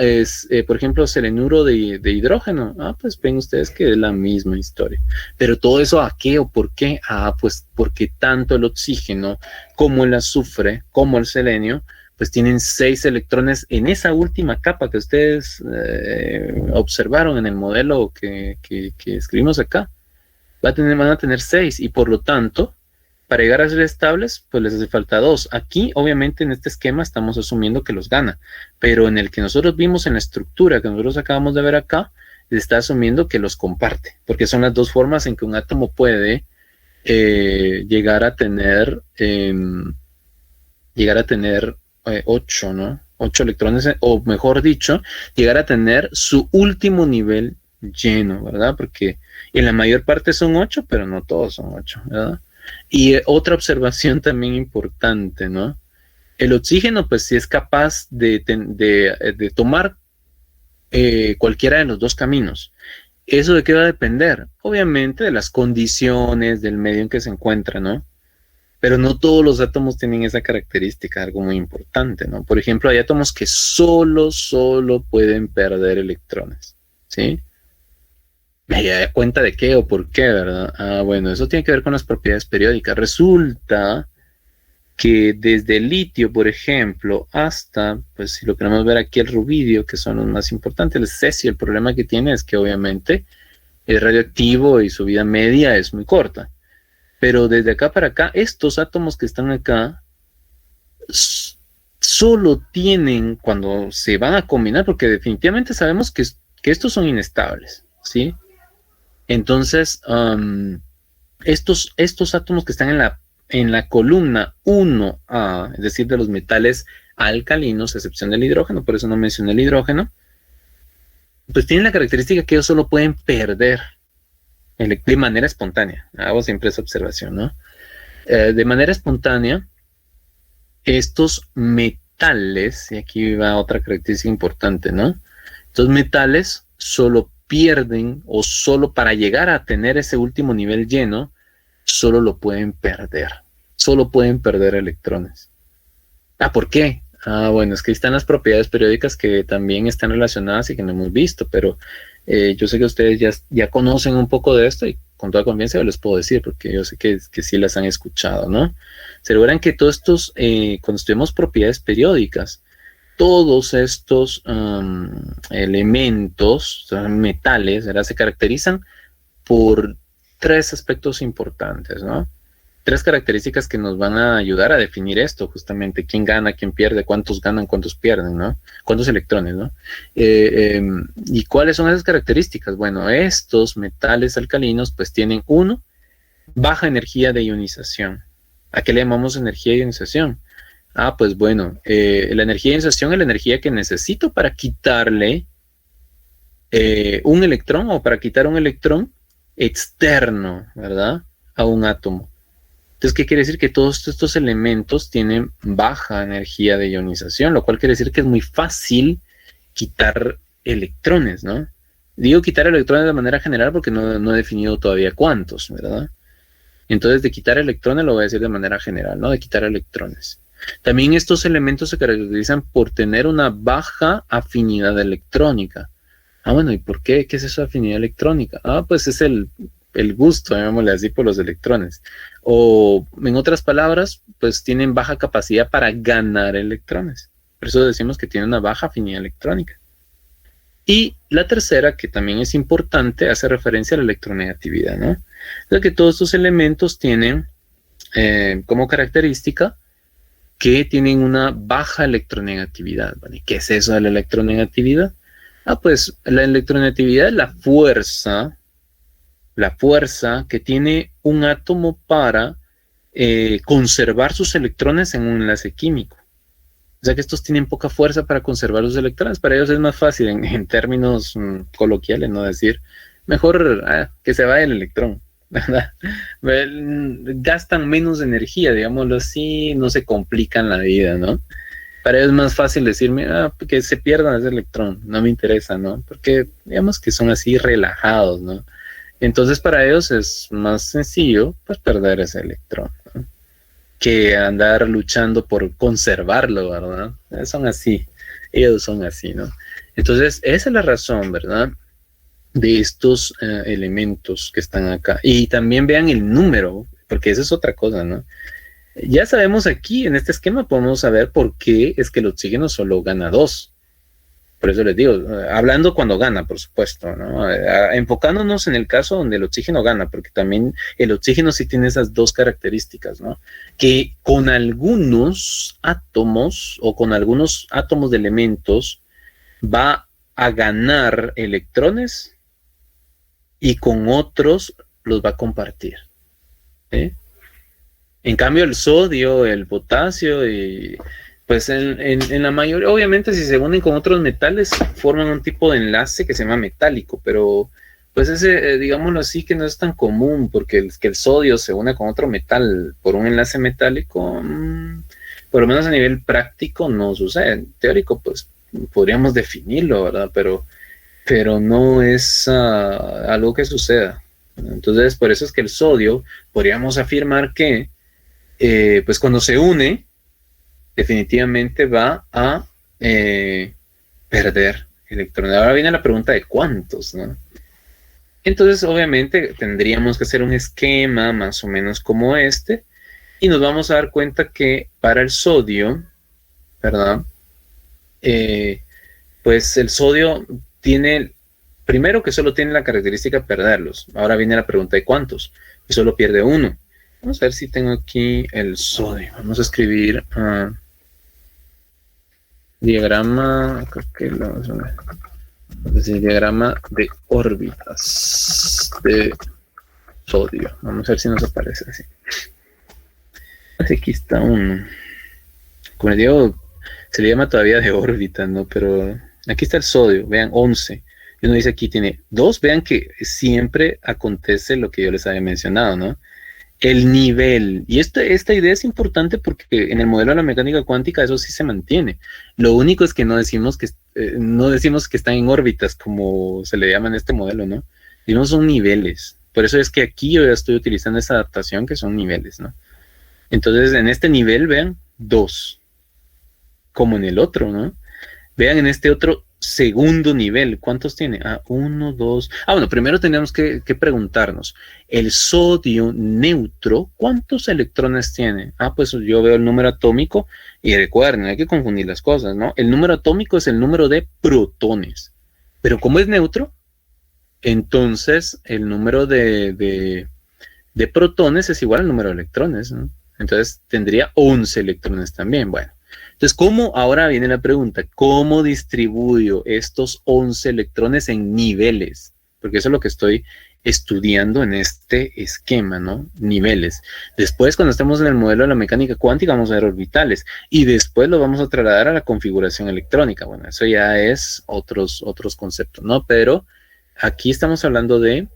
por ejemplo, selenuro de hidrógeno, pues ven ustedes que es la misma historia. Pero todo eso, ¿a qué o por qué? Pues porque tanto el oxígeno como el azufre, como el selenio, pues tienen 6 electrones en esa última capa que ustedes observaron en el modelo que escribimos acá. Van a tener 6 y por lo tanto, para llegar a ser estables, pues les hace falta 2. Aquí, obviamente, en este esquema estamos asumiendo que los gana, pero en el que nosotros vimos en la estructura que nosotros acabamos de ver acá, está asumiendo que los comparte, porque son las dos formas en que un átomo puede llegar a tener 8, ¿no? 8 electrones, o mejor dicho, llegar a tener su último nivel lleno, ¿verdad? Porque en la mayor parte son 8, pero no todos son 8, ¿verdad? Y otra observación también importante, ¿no? El oxígeno, pues sí es capaz de tomar cualquiera de los dos caminos. ¿Eso de qué va a depender? Obviamente de las condiciones del medio en que se encuentra, ¿no? Pero no todos los átomos tienen esa característica, algo muy importante, ¿no? Por ejemplo, hay átomos que solo pueden perder electrones, ¿sí? ¿Me da cuenta de qué o por qué, verdad? Bueno, eso tiene que ver con las propiedades periódicas. Resulta que desde el litio, por ejemplo, hasta, pues si lo queremos ver aquí, el rubidio, que son los más importantes, el cesio, el problema que tiene es que obviamente es radioactivo y su vida media es muy corta. Pero desde acá para acá, estos átomos que están acá solo tienen, cuando se van a combinar, porque definitivamente sabemos que estos son inestables, ¿sí? Entonces, estos átomos que están en la columna 1A, es decir, de los metales alcalinos, a excepción del hidrógeno, por eso no mencioné el hidrógeno, pues tienen la característica que ellos solo pueden perder de manera espontánea. Hago siempre esa observación, ¿no? De manera espontánea, estos metales, y aquí va otra característica importante, ¿no? Estos metales solo pierden, o solo para llegar a tener ese último nivel lleno, solo lo pueden perder. Solo pueden perder electrones. ¿Por qué? Bueno, es que ahí están las propiedades periódicas que también están relacionadas y que no hemos visto, pero yo sé que ustedes ya conocen un poco de esto y con toda confianza les puedo decir, porque yo sé que sí las han escuchado, ¿no? Se logran que todos estos, cuando estudiamos propiedades periódicas, todos estos elementos, metales, ¿verdad? Se caracterizan por 3 aspectos importantes, ¿no? 3 características que nos van a ayudar a definir esto, justamente, quién gana, quién pierde, cuántos ganan, cuántos pierden, ¿no? Cuántos electrones, ¿no? ¿Y cuáles son esas características? Bueno, estos metales alcalinos, pues tienen baja energía de ionización. ¿A qué le llamamos energía de ionización? Pues bueno, la energía de ionización es la energía que necesito para quitarle un electrón o para quitar un electrón externo, ¿verdad? A un átomo. Entonces, ¿qué quiere decir? Que todos estos elementos tienen baja energía de ionización, lo cual quiere decir que es muy fácil quitar electrones, ¿no? Digo quitar electrones de manera general porque no he definido todavía cuántos, ¿verdad? Entonces, de quitar electrones lo voy a decir de manera general, ¿no? De quitar electrones. También estos elementos se caracterizan por tener una baja afinidad electrónica. Ah, bueno, ¿y por qué? ¿Qué es eso de afinidad electrónica? Ah, pues es el gusto, llamémosle así, por los electrones. O, en otras palabras, pues tienen baja capacidad para ganar electrones. Por eso decimos que tienen una baja afinidad electrónica. Y la tercera, que también es importante, hace referencia a la electronegatividad, ¿no? O sea que todos estos elementos tienen como característica que tienen una baja electronegatividad, ¿vale? ¿Qué es eso de la electronegatividad? Ah, pues la electronegatividad es la fuerza que tiene un átomo para conservar sus electrones en un enlace químico. O sea que estos tienen poca fuerza para conservar los electrones. Para ellos es más fácil, en términos coloquiales, no decir, mejor que se vaya el electrón, ¿verdad? Gastan menos energía, digámoslo así, no se complican la vida, ¿no? Para ellos es más fácil decirme, que se pierda ese electrón, no me interesa, ¿no? Porque digamos que son así relajados, ¿no? Entonces para ellos es más sencillo, pues, perder ese electrón, ¿no? Que andar luchando por conservarlo, ¿verdad? Son así, ellos son así, ¿no? Entonces, esa es la razón, ¿verdad? De estos elementos que están acá. Y también vean el número, porque esa es otra cosa, ¿no? Ya sabemos aquí, en este esquema, podemos saber por qué es que el oxígeno solo gana 2. Por eso les digo, hablando cuando gana, por supuesto, ¿no? Enfocándonos en el caso donde el oxígeno gana, porque también el oxígeno sí tiene esas dos características, ¿no? Que con algunos átomos o con algunos átomos de elementos va a ganar electrones y con otros los va a compartir, ¿sí? En cambio, el sodio, el potasio y pues en la mayoría, obviamente si se unen con otros metales, forman un tipo de enlace que se llama metálico, pero pues ese, digámoslo así, que no es tan común, porque que el sodio se une con otro metal por un enlace metálico, por lo menos a nivel práctico no sucede. En teórico, pues podríamos definirlo, ¿verdad? Pero no es algo que suceda. Entonces, por eso es que el sodio, podríamos afirmar que, pues cuando se une, definitivamente va a perder electrones. Ahora viene la pregunta de cuántos, ¿no? Entonces, obviamente, tendríamos que hacer un esquema más o menos como este, y nos vamos a dar cuenta que para el sodio, ¿verdad? Pues el sodio tiene, primero que solo tiene la característica de perderlos. Ahora viene la pregunta de cuántos, y solo pierde uno. Vamos a ver si tengo aquí el sodio. Vamos a escribir diagrama, creo que vamos a decir diagrama de órbitas de sodio. Vamos a ver si nos aparece así. Así aquí está uno. Como les digo, se le llama todavía de órbita, ¿no? Pero aquí está el sodio, vean, 11. Y uno dice aquí tiene 2, vean que siempre acontece lo que yo les había mencionado, ¿no? El nivel, y esta idea es importante porque en el modelo de la mecánica cuántica eso sí se mantiene. Lo único es que no decimos que están en órbitas como se le llama en este modelo, ¿no? Digamos son niveles. Por eso es que aquí yo ya estoy utilizando esa adaptación que son niveles, ¿no? Entonces en este nivel, vean, 2, como en el otro, ¿no? Vean en este otro segundo nivel, ¿cuántos tiene? 1, 2. Bueno, primero tenemos que preguntarnos, el sodio neutro, ¿cuántos electrones tiene? Pues yo veo el número atómico y recuerden, hay que confundir las cosas, ¿no? El número atómico es el número de protones, pero como es neutro, entonces el número de protones es igual al número de electrones, ¿no? Entonces tendría 11 electrones también, bueno. Entonces, ahora viene la pregunta, ¿cómo distribuyo estos 11 electrones en niveles? Porque eso es lo que estoy estudiando en este esquema, ¿no? Niveles. Después, cuando estemos en el modelo de la mecánica cuántica, vamos a ver orbitales. Y después lo vamos a trasladar a la configuración electrónica. Bueno, eso ya es otros conceptos, ¿no? Pero aquí estamos hablando de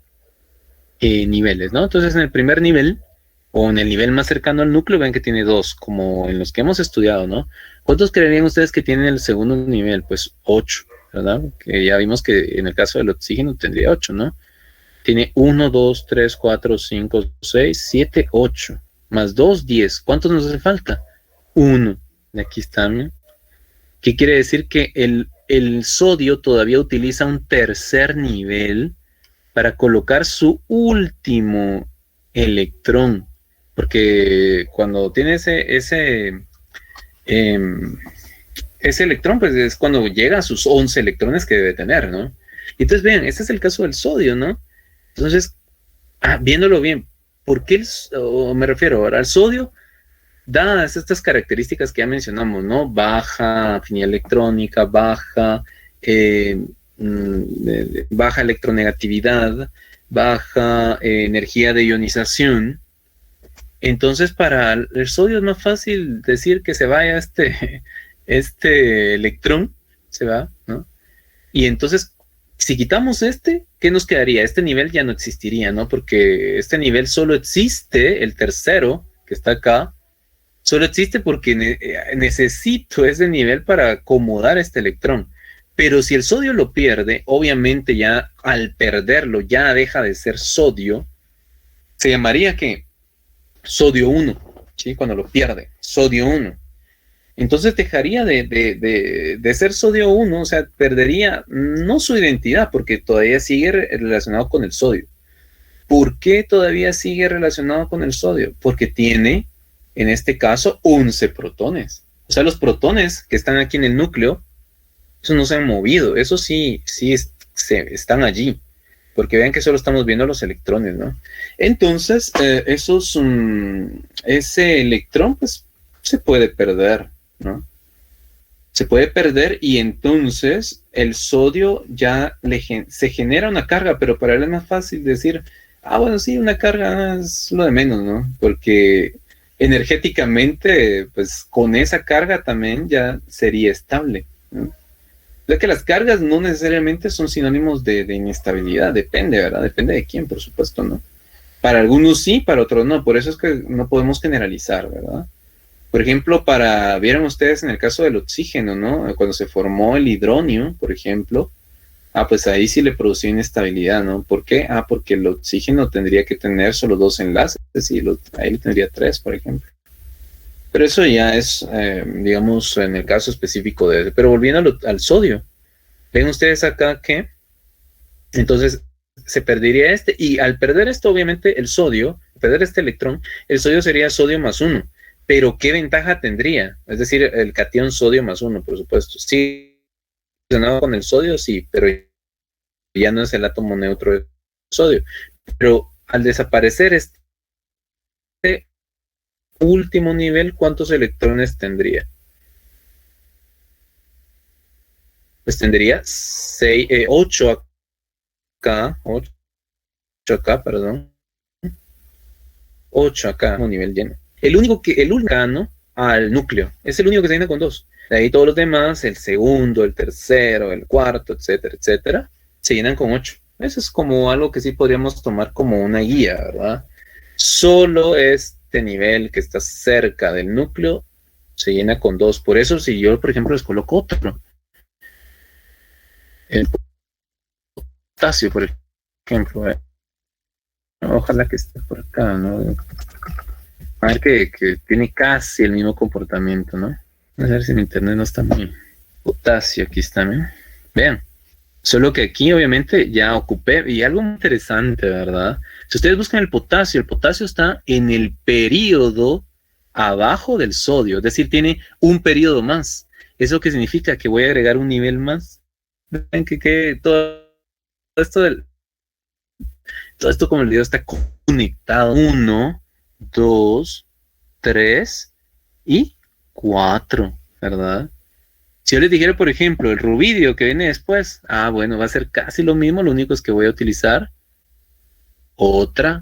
niveles, ¿no? Entonces, en el primer nivel, o en el nivel más cercano al núcleo, ven que tiene 2, como en los que hemos estudiado, ¿no? ¿Cuántos creerían ustedes que tienen el segundo nivel? Pues 8, ¿verdad? Que ya vimos que en el caso del oxígeno tendría 8, ¿no? Tiene 1, 2, 3, 4, 5, 6, 7, 8. Más 2, 10. ¿Cuántos nos hace falta? 1. De aquí está, ¿no? ¿Qué quiere decir? Que el sodio todavía utiliza un tercer nivel para colocar su último electrón. Porque cuando tiene ese electrón, pues es cuando llega a sus 11 electrones que debe tener, ¿no? Y entonces, vean, este es el caso del sodio, ¿no? Entonces, viéndolo bien, ¿por qué me refiero ahora al sodio? Dadas estas características que ya mencionamos, ¿no? Baja afinidad electrónica, baja electronegatividad, baja energía de ionización. Entonces, para el sodio es más fácil decir que se vaya este electrón, se va, ¿no? Y entonces, si quitamos ¿qué nos quedaría? Este nivel ya no existiría, ¿no? Porque este nivel solo existe, el tercero, que está acá, solo existe porque necesito ese nivel para acomodar este electrón. Pero si el sodio lo pierde, obviamente ya al perderlo ya deja de ser sodio. Se llamaría ¿qué? Sodio 1, ¿sí? Cuando lo pierde, sodio 1. Entonces dejaría de ser sodio 1, o sea, perdería no su identidad, porque todavía sigue relacionado con el sodio. ¿Por qué todavía sigue relacionado con el sodio? Porque tiene, en este caso, 11 protones. O sea, los protones que están aquí en el núcleo, esos no se han movido, esos sí están allí, porque vean que solo estamos viendo los electrones, ¿no? Entonces, ese electrón, pues, se puede perder, ¿no? Se puede perder y entonces el sodio ya se genera una carga, pero para él es más fácil decir, bueno, sí, una carga es lo de menos, ¿no? Porque energéticamente, pues con esa carga también ya sería estable, ¿no? Ya que las cargas no necesariamente son sinónimos de inestabilidad, depende, ¿verdad? Depende de quién, por supuesto, ¿no? Para algunos sí, para otros no, por eso es que no podemos generalizar, ¿verdad? Por ejemplo, vieron ustedes en el caso del oxígeno, ¿no? Cuando se formó el hidronio, por ejemplo, pues ahí sí le producía inestabilidad, ¿no? ¿Por qué? Porque el oxígeno tendría que tener solo 2 enlaces y ahí le tendría 3, por ejemplo. Pero eso ya es, digamos, en el caso específico de... Pero volviendo al sodio, ven ustedes acá que entonces se perdería y al perder esto, obviamente, el sodio, perder este electrón, el sodio sería sodio más 1. Pero ¿qué ventaja tendría? Es decir, el catión sodio más 1, por supuesto. Sí, relacionado con el sodio, sí, pero ya no es el átomo neutro de sodio. Pero al desaparecer este último nivel, ¿cuántos electrones tendría? Pues tendría 8 acá, 8 acá, 8 acá, un nivel lleno. El único ¿no? Al núcleo, es el único que se llena con 2. De ahí todos los demás, el segundo, el tercero, el cuarto, etcétera, etcétera, se llenan con 8. Eso es como algo que sí podríamos tomar como una guía, ¿verdad? Solo este nivel que está cerca del núcleo se llena con 2. Por eso si yo, por ejemplo, les coloco otro, el potasio, por ejemplo, ojalá que esté por acá, ¿no? A ver que tiene casi el mismo comportamiento, ¿no? A ver si mi internet no está muy... Potasio, aquí está, ¿no? Vean. Solo que aquí obviamente ya ocupé, y algo muy interesante, ¿verdad? Si ustedes buscan el potasio está en el período abajo del sodio, es decir, tiene un período más. ¿Eso qué significa? Que voy a agregar un nivel más. Ven que todo esto como el video está conectado. 1, 2, 3 y 4, ¿verdad? Si yo les dijera, por ejemplo, el rubidio que viene después, bueno, va a ser casi lo mismo, lo único es que voy a utilizar otro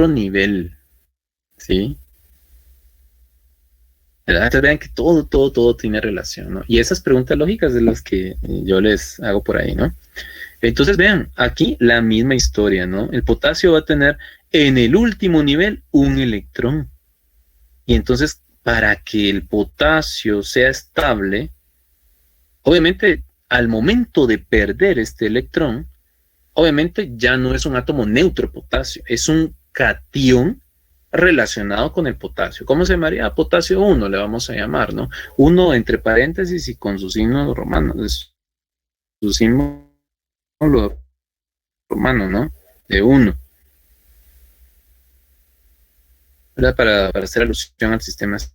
nivel, ¿sí? ¿Verdad? Entonces vean que todo tiene relación, ¿no? Y esas preguntas lógicas de las que yo les hago por ahí, ¿no? Entonces vean, aquí la misma historia, ¿no? El potasio va a tener en el último nivel un electrón. Y entonces, para que el potasio sea estable, obviamente, al momento de perder este electrón, obviamente ya no es un átomo neutro potasio, es un cation relacionado con el potasio. ¿Cómo se llamaría? Potasio 1 le vamos a llamar, ¿no? 1 entre paréntesis y con su signo romano, su símbolo romano, ¿no? De 1. ¿Verdad? Para hacer alusión al sistema se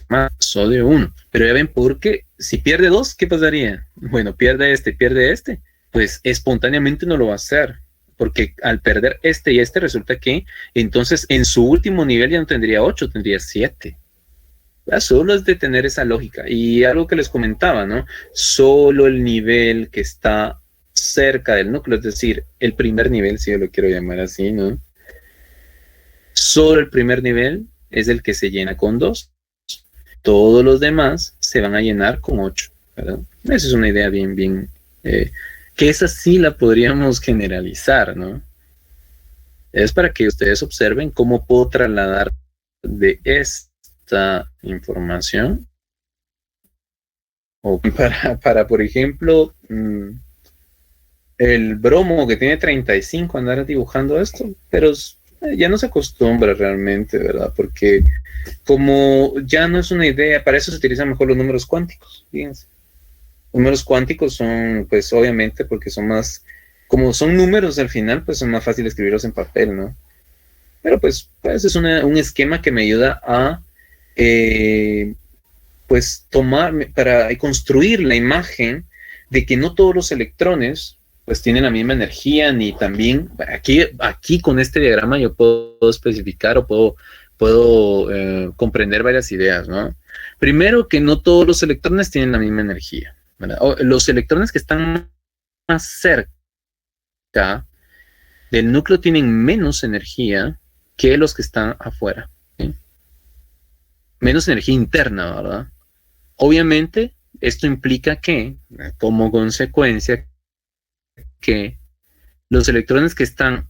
llama sodio 1. Pero ya ven, porque si pierde 2, ¿qué pasaría? Bueno, pierde este, pues espontáneamente no lo va a hacer. Porque al perder este y este, resulta que entonces en su último nivel ya no tendría 8, tendría 7. Solo es de tener esa lógica. Y algo que les comentaba, ¿no? Solo el nivel que está cerca del núcleo, es decir, el primer nivel, si yo lo quiero llamar así, ¿no? Solo el primer nivel es el que se llena con 2. Todos los demás se van a llenar con 8, ¿verdad? Esa es una idea bien, que esa sí la podríamos generalizar, ¿no? Es para que ustedes observen cómo puedo trasladar de esta información o para por ejemplo, el bromo que tiene 35, andar dibujando esto, pero ya no se acostumbra realmente, ¿verdad? Porque como ya no es una idea, para eso se utilizan mejor los números cuánticos, fíjense. Los números cuánticos son, pues obviamente, porque son más, como son números al final, pues son más fáciles escribirlos en papel, ¿no? Pero pues es un esquema que me ayuda a, pues tomar, para construir la imagen de que no todos los electrones pues tienen la misma energía, ni también, aquí con este diagrama yo puedo especificar o puedo comprender varias ideas, ¿no? Primero, que no todos los electrones tienen la misma energía, ¿verdad? Los electrones que están más cerca del núcleo tienen menos energía que los que están afuera, ¿sí? Menos energía interna, ¿verdad? Obviamente, esto implica que, como consecuencia, que los electrones que están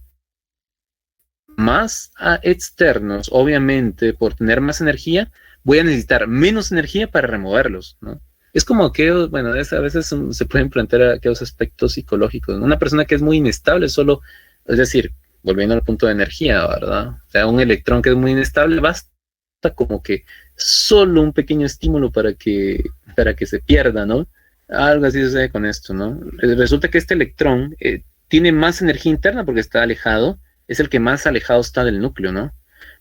más externos, obviamente, por tener más energía, voy a necesitar menos energía para removerlos, ¿no? Es como que, bueno, a veces se pueden plantear aquellos aspectos psicológicos, ¿no? Una persona que es muy inestable, solo, es decir, volviendo al punto de energía, ¿verdad? O sea, un electrón que es muy inestable, basta como que solo un pequeño estímulo para que se pierda, ¿no? Algo así sucede con esto, ¿no? Resulta que este electrón tiene más energía interna porque está alejado, es el que más alejado está del núcleo, ¿no?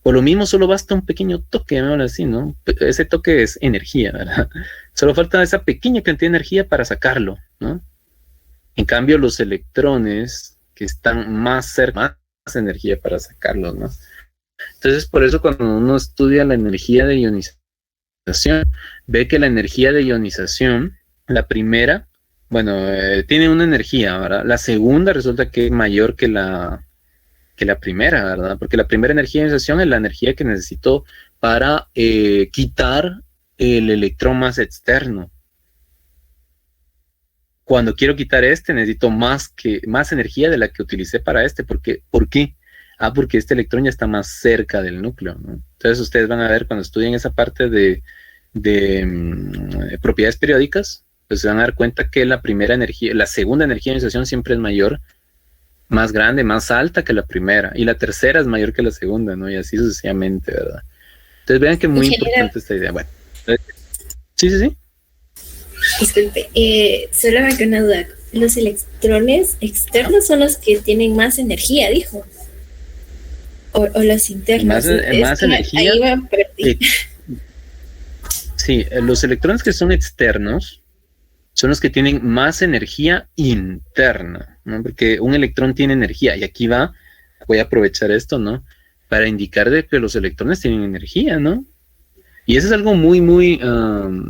Por lo mismo, solo basta un pequeño toque, llamémoslo así, ¿no? Ese toque es energía, ¿verdad? Solo falta esa pequeña cantidad de energía para sacarlo, ¿no? En cambio, los electrones que están más cerca, más energía para sacarlos, ¿no? Entonces, por eso cuando uno estudia la energía de ionización, ve que la energía de ionización, la primera, bueno, tiene una energía, ¿verdad? La segunda resulta que es mayor que la primera, ¿verdad? Porque la primera energía de ionización es la energía que necesito para quitar el electrón más externo. Cuando quiero quitar necesito más energía de la que utilicé para ¿Por qué? Porque este electrón ya está más cerca del núcleo, ¿no? Entonces ustedes van a ver cuando estudien esa parte de propiedades periódicas, pues se van a dar cuenta que la segunda energía de ionización siempre es mayor, más grande, más alta que la primera, y la tercera es mayor que la segunda, ¿no? Y así sucesivamente, ¿verdad? Entonces vean que es muy importante esta idea. Bueno, sí. Disculpe, solamente una duda. Los electrones externos son los que tienen más energía, dijo. O los internos. Más energía. Ahí me perdí. Sí, los electrones que son externos son los que tienen más energía interna, ¿no? Porque un electrón tiene energía, y aquí voy a aprovechar esto, ¿no? Para indicar de que los electrones tienen energía, ¿no? Y eso es algo muy,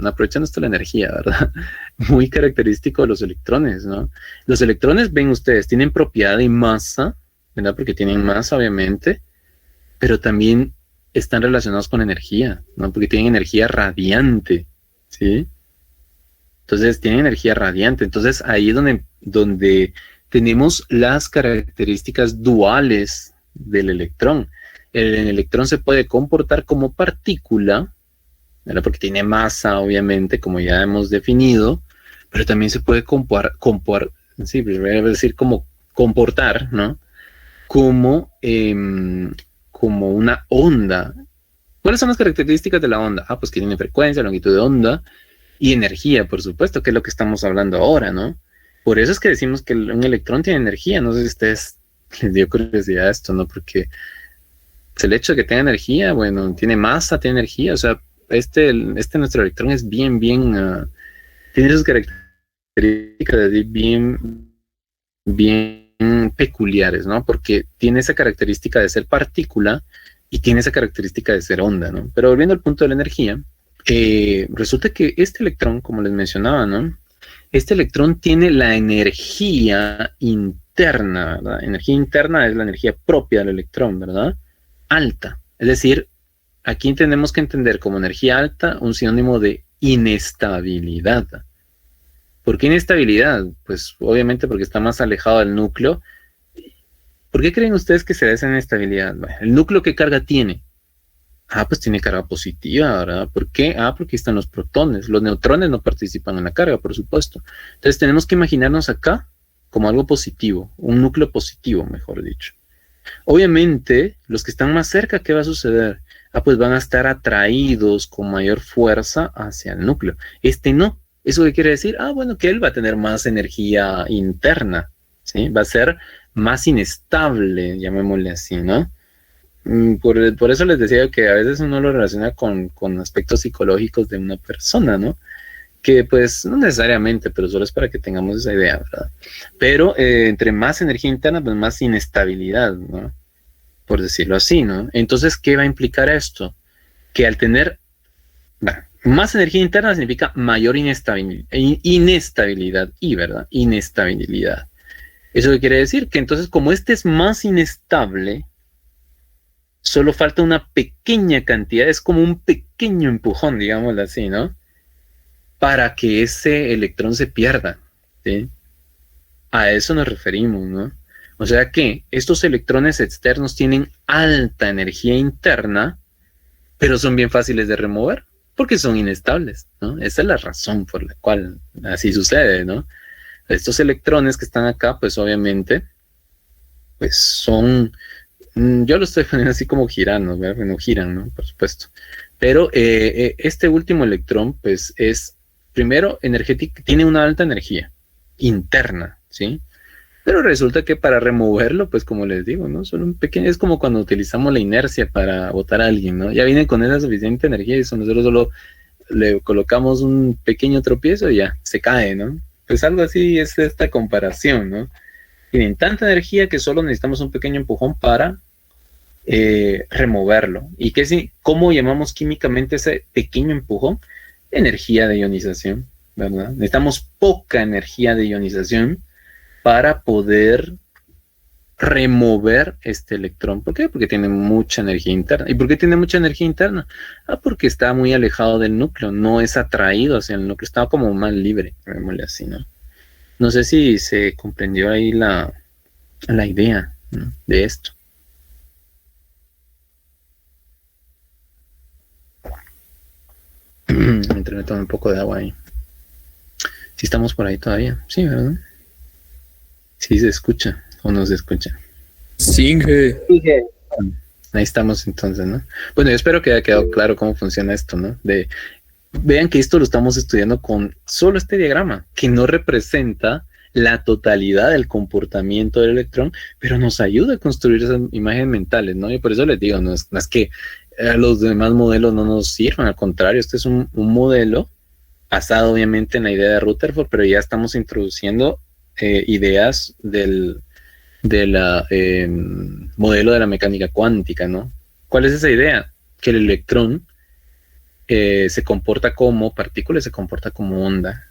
aprovechando esto la energía, ¿verdad? Muy característico de los electrones, ¿no? Los electrones, ven ustedes, tienen propiedad de masa, ¿verdad? Porque tienen masa, obviamente, pero también están relacionados con energía, ¿no? Porque tienen energía radiante, ¿sí? Entonces tiene energía radiante. Entonces ahí es donde tenemos las características duales del electrón. El electrón se puede comportar como partícula, ¿verdad? Porque tiene masa, obviamente, como ya hemos definido, pero también se puede comportar, ¿no? Como una onda. ¿Cuáles son las características de la onda? Pues que tiene frecuencia, longitud de onda y energía, por supuesto, que es lo que estamos hablando ahora, ¿no? Por eso es que decimos que un electrón tiene energía. No sé si a ustedes les dio curiosidad esto, ¿no? Porque el hecho de que tenga energía, bueno, tiene masa, tiene energía, o sea, nuestro electrón es bien, tiene sus características bien peculiares, ¿no? Porque tiene esa característica de ser partícula y tiene esa característica de ser onda, ¿no? Pero volviendo al punto de la energía, resulta que este electrón, como les mencionaba, ¿no? Este electrón tiene la energía interna, ¿verdad? Energía interna es la energía propia del electrón, ¿verdad? Alta. Es decir, aquí tenemos que entender como energía alta un sinónimo de inestabilidad. ¿Por qué inestabilidad? Pues obviamente porque está más alejado del núcleo. ¿Por qué creen ustedes que se da esa inestabilidad? Bueno, ¿el núcleo qué carga tiene? Pues tiene carga positiva, ¿verdad? ¿Por qué? Porque están los protones. Los neutrones no participan en la carga, por supuesto. Entonces tenemos que imaginarnos acá como algo positivo, un núcleo positivo, mejor dicho. Obviamente, los que están más cerca, ¿qué va a suceder? Pues van a estar atraídos con mayor fuerza hacia el núcleo. No. ¿Eso qué quiere decir? Bueno, que él va a tener más energía interna, ¿sí? Va a ser más inestable, llamémosle así, ¿no? Por eso les decía que a veces uno lo relaciona con aspectos psicológicos de una persona, ¿no? Que pues no necesariamente, pero solo es para que tengamos esa idea, ¿verdad? Pero entre más energía interna, pues más inestabilidad, ¿no? Por decirlo así, ¿no? Entonces, ¿qué va a implicar esto? Que al tener más energía interna significa mayor inestabilidad, ¿verdad? Inestabilidad. ¿Eso qué quiere decir? Que entonces, como este es más inestable, solo falta una pequeña cantidad, es como un pequeño empujón, digámoslo así, ¿no? Para que ese electrón se pierda, ¿sí? A eso nos referimos, ¿no? O sea que estos electrones externos tienen alta energía interna, pero son bien fáciles de remover, porque son inestables, ¿no? Esa es la razón por la cual así sucede, ¿no? Estos electrones que están acá, pues obviamente, pues son... Yo lo estoy poniendo así como girando, ¿verdad? No giran, ¿no? Por supuesto. Pero este último electrón, pues es, primero, energético, tiene una alta energía interna, ¿sí? Pero resulta que para removerlo, pues como les digo, ¿no? Solo un pequeño, es como cuando utilizamos la inercia para botar a alguien, ¿no? Ya viene con esa suficiente energía y eso nosotros solo le colocamos un pequeño tropiezo y ya, se cae, ¿no? Pues algo así es esta comparación, ¿no? Tienen tanta energía que solo necesitamos un pequeño empujón para removerlo. ¿Y cómo llamamos químicamente ese pequeño empujón? Energía de ionización, ¿verdad? Necesitamos poca energía de ionización para poder remover este electrón. ¿Por qué? Porque tiene mucha energía interna. ¿Y por qué tiene mucha energía interna? Porque está muy alejado del núcleo, no es atraído hacia el núcleo, está como más libre, llamémosle así, ¿no? No sé si se comprendió ahí la idea, ¿no?, de esto. Mientras me tomo un poco de agua ahí. Si estamos por ahí todavía. Sí, ¿verdad? Sí se escucha o no se escucha. Singe. Ahí estamos entonces, ¿no? Bueno, yo espero que haya quedado claro cómo funciona esto, ¿no? Vean que esto lo estamos estudiando con solo este diagrama, que no representa la totalidad del comportamiento del electrón, pero nos ayuda a construir esas imágenes mentales, ¿no? Y por eso les digo, no es que los demás modelos no nos sirvan, al contrario, este es un modelo basado obviamente en la idea de Rutherford, pero ya estamos introduciendo ideas del modelo de la mecánica cuántica, ¿no? ¿Cuál es esa idea? Que el electrón se comporta como partícula, se comporta como onda.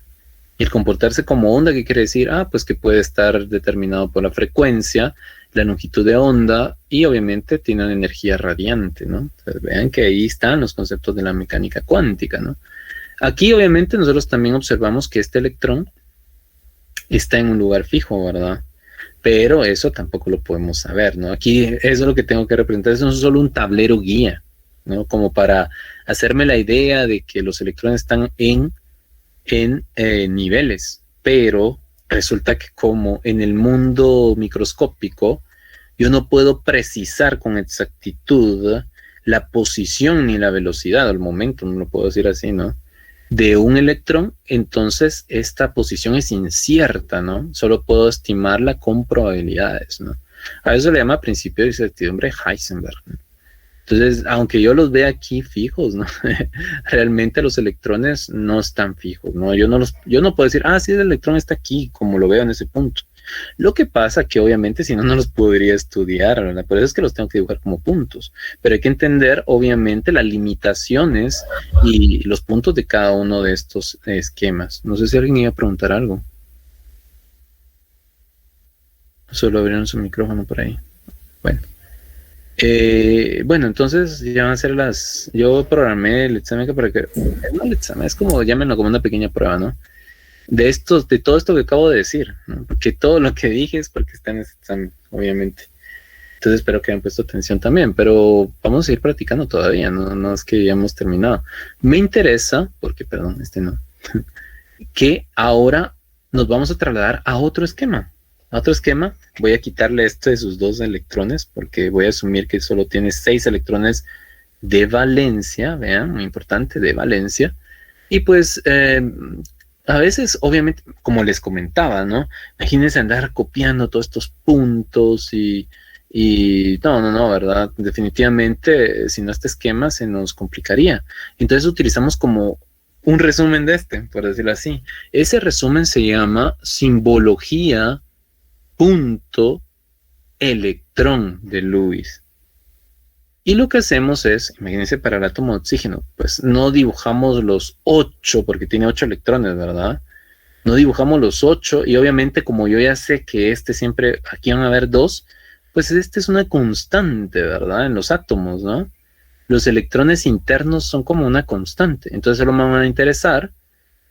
Y el comportarse como onda, ¿qué quiere decir? Pues que puede estar determinado por la frecuencia, la longitud de onda y obviamente tiene una energía radiante, ¿no? Entonces, vean que ahí están los conceptos de la mecánica cuántica, ¿no? Aquí obviamente nosotros también observamos que este electrón está en un lugar fijo, ¿verdad? Pero eso tampoco lo podemos saber, ¿no? Aquí eso es lo que tengo que representar, eso no es solo un tablero guía, ¿no? Como para hacerme la idea de que los electrones están en niveles, pero resulta que como en el mundo microscópico yo no puedo precisar con exactitud la posición ni la velocidad, al momento, no lo puedo decir así, ¿no? De un electrón, entonces esta posición es incierta, ¿no? Solo puedo estimarla con probabilidades, ¿no? A eso le llama principio de incertidumbre Heisenberg, ¿no? Entonces, aunque yo los vea aquí fijos, ¿no? Realmente los electrones no están fijos, ¿no? Yo no puedo decir, sí, el electrón está aquí, como lo veo en ese punto. Lo que pasa que obviamente si no, no los podría estudiar, ¿verdad? Por eso es que los tengo que dibujar como puntos. Pero hay que entender, obviamente, las limitaciones y los puntos de cada uno de estos esquemas. No sé si alguien iba a preguntar algo. Solo abrieron su micrófono por ahí. Bueno. Bueno, entonces ya van a ser yo programé el examen para que, no el examen, es como, llámenlo como una pequeña prueba, ¿no? De todo esto que acabo de decir, ¿no? Porque todo lo que dije es porque está en ese examen, obviamente. Entonces espero que hayan puesto atención también, pero vamos a ir practicando todavía, no es que ya hemos terminado. Me interesa, perdón, no, que ahora nos vamos a trasladar a otro esquema. Voy a quitarle de sus 2 electrones porque voy a asumir que solo tiene 6 electrones de valencia, vean, muy importante, de valencia. Y pues a veces, obviamente, como les comentaba, ¿no? Imagínense andar copiando todos estos puntos y no, ¿verdad? Definitivamente, si no este esquema se nos complicaría. Entonces utilizamos como un resumen por decirlo así. Ese resumen se llama simbología punto electrón de Lewis. Y lo que hacemos es, imagínense para el átomo de oxígeno, pues no dibujamos los 8 porque tiene 8 electrones, ¿verdad? No dibujamos los 8 y obviamente como yo ya sé que siempre, aquí van a haber 2, pues es una constante, ¿verdad? En los átomos, ¿no? Los electrones internos son como una constante, entonces solo me van a interesar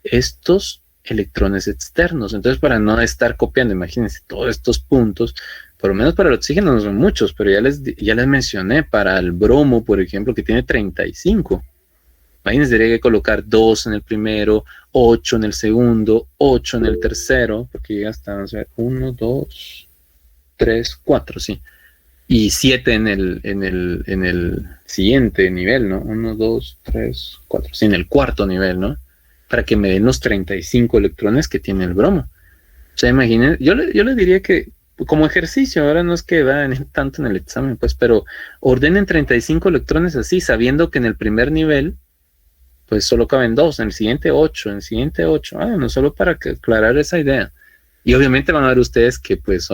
estos electrones externos. Entonces, para no estar copiando, imagínense todos estos puntos, por lo menos para el oxígeno no son muchos, pero ya les mencioné para el bromo, por ejemplo, que tiene 35. Imagínense, tendría que colocar 2 en el primero, 8 en el segundo, 8 en el tercero, porque llega hasta, vamos a ver, 1, 2, 3, 4, sí. Y 7 en el siguiente nivel, ¿no? 1, 2, 3, 4, sí, en el cuarto nivel, ¿no? Para que me den los 35 electrones que tiene el bromo. O sea, imaginen, yo le diría que como ejercicio, ahora no es que vayan tanto en el examen, pues, pero ordenen 35 electrones así, sabiendo que en el primer nivel, pues solo caben 2, en el siguiente 8, en el siguiente 8, no solo para aclarar esa idea. Y obviamente van a ver ustedes que pues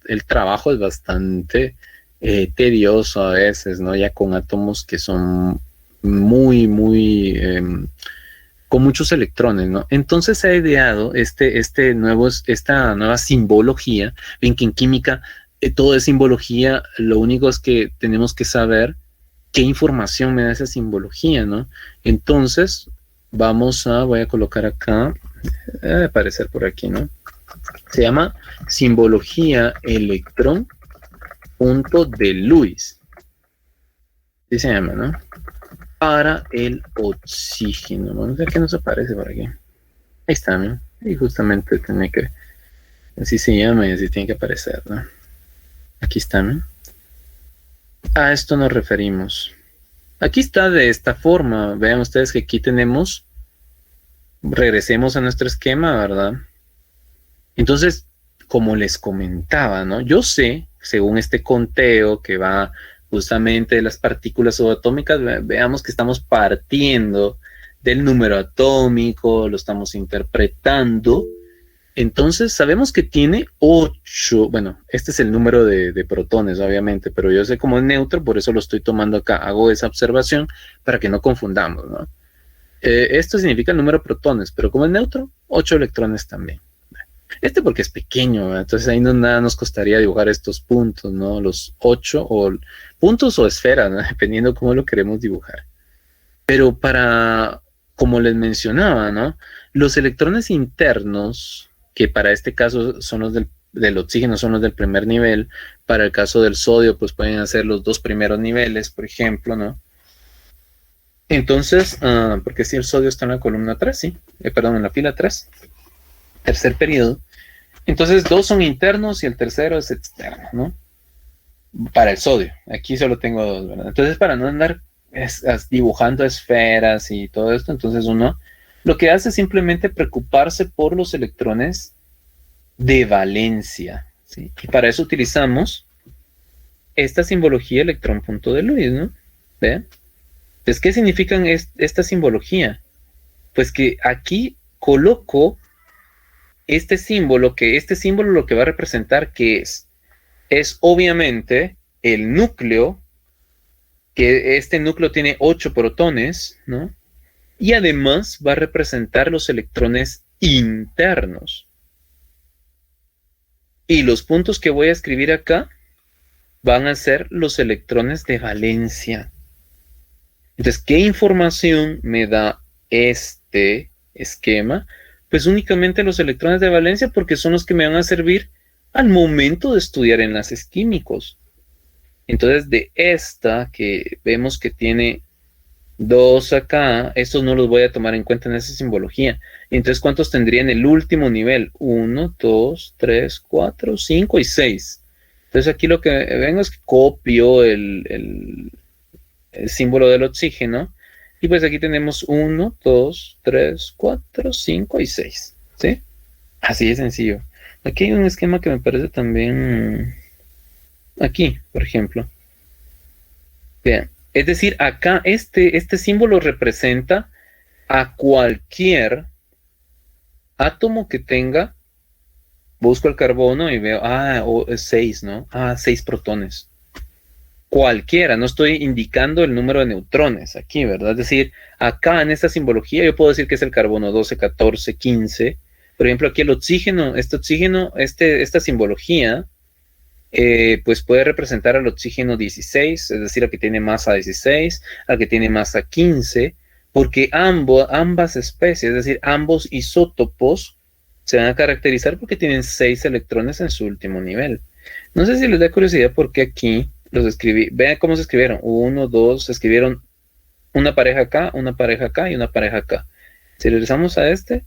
el trabajo es bastante tedioso a veces, ¿no? Ya con átomos que son muy con muchos electrones, ¿no? Entonces se ha ideado esta nueva simbología. Ven que en química todo es simbología, lo único es que tenemos que saber qué información me da esa simbología, ¿no? Entonces voy a colocar acá, debe aparecer por aquí, ¿no? Se llama simbología electrón punto de Lewis. Así se llama, ¿no? Para el oxígeno. Vamos a ver qué nos aparece por aquí. Ahí está, ¿no? Y justamente tiene que, así se llama y así tiene que aparecer, ¿no? Aquí está, ¿no? A esto nos referimos. Aquí está de esta forma. Vean ustedes que aquí tenemos, regresemos a nuestro esquema, ¿verdad? Entonces, como les comentaba, ¿no? Yo sé, según este conteo que va justamente de las partículas subatómicas, veamos que estamos partiendo del número atómico, lo estamos interpretando. Entonces sabemos que tiene 8, bueno, este es el número de protones, obviamente, pero yo sé cómo es neutro, por eso lo estoy tomando acá. Hago esa observación para que no confundamos, ¿no? Esto significa el número de protones, pero como es neutro, 8 electrones también. Porque es pequeño, ¿verdad? Entonces ahí nada nos costaría dibujar estos puntos, ¿no? Los 8 o puntos o esferas, ¿no? Dependiendo cómo lo queremos dibujar. Pero para como les mencionaba, ¿no? Los electrones internos, que para este caso son los del oxígeno, son los del primer nivel. Para el caso del sodio, pues pueden ser los dos primeros niveles, por ejemplo, ¿no? Entonces, porque si el sodio está en la columna 3, sí, perdón, en la fila 3, tercer periodo. Entonces, dos son internos y el tercero es externo, ¿no? Para el sodio. Aquí solo tengo dos, ¿verdad? Entonces, para no andar dibujando esferas y todo esto, entonces uno lo que hace es simplemente preocuparse por los electrones de valencia, ¿sí? Y para eso utilizamos esta simbología electrón punto de Lewis, ¿no? ¿Vean? Entonces, ¿qué significa esta simbología? Pues que aquí coloco este símbolo lo que va a representar que es obviamente el núcleo, que este núcleo tiene 8 protones, ¿no? Y además va a representar los electrones internos. Y los puntos que voy a escribir acá van a ser los electrones de valencia. Entonces, ¿qué información me da este esquema? Pues únicamente los electrones de valencia, porque son los que me van a servir al momento de estudiar enlaces químicos. Entonces, de esta que vemos que tiene 2 acá, estos no los voy a tomar en cuenta en esa simbología. Entonces, ¿cuántos tendría en el último nivel? 1, 2, 3, 4, 5 y 6. Entonces, aquí lo que vengo es que copio el símbolo del oxígeno. Y pues aquí tenemos 1, 2, 3, 4, 5 y 6. ¿Sí? Así de sencillo. Aquí hay un esquema que me parece también... Aquí, por ejemplo. Vean. Es decir, acá este símbolo representa a cualquier átomo que tenga. Busco el carbono y veo, 6, ¿no? 6 protones. Cualquiera, no estoy indicando el número de neutrones aquí, ¿verdad? Es decir, acá en esta simbología yo puedo decir que es el carbono 12, 14, 15. Por ejemplo, aquí el oxígeno, esta simbología, pues puede representar al oxígeno 16, es decir, al que tiene masa 16, al que tiene masa 15, porque ambas especies, es decir, ambos isótopos, se van a caracterizar porque tienen 6 electrones en su último nivel. No sé si les da curiosidad porque aquí los escribí. Vean cómo se escribieron. 1, 2, se escribieron una pareja acá y una pareja acá. Si regresamos a se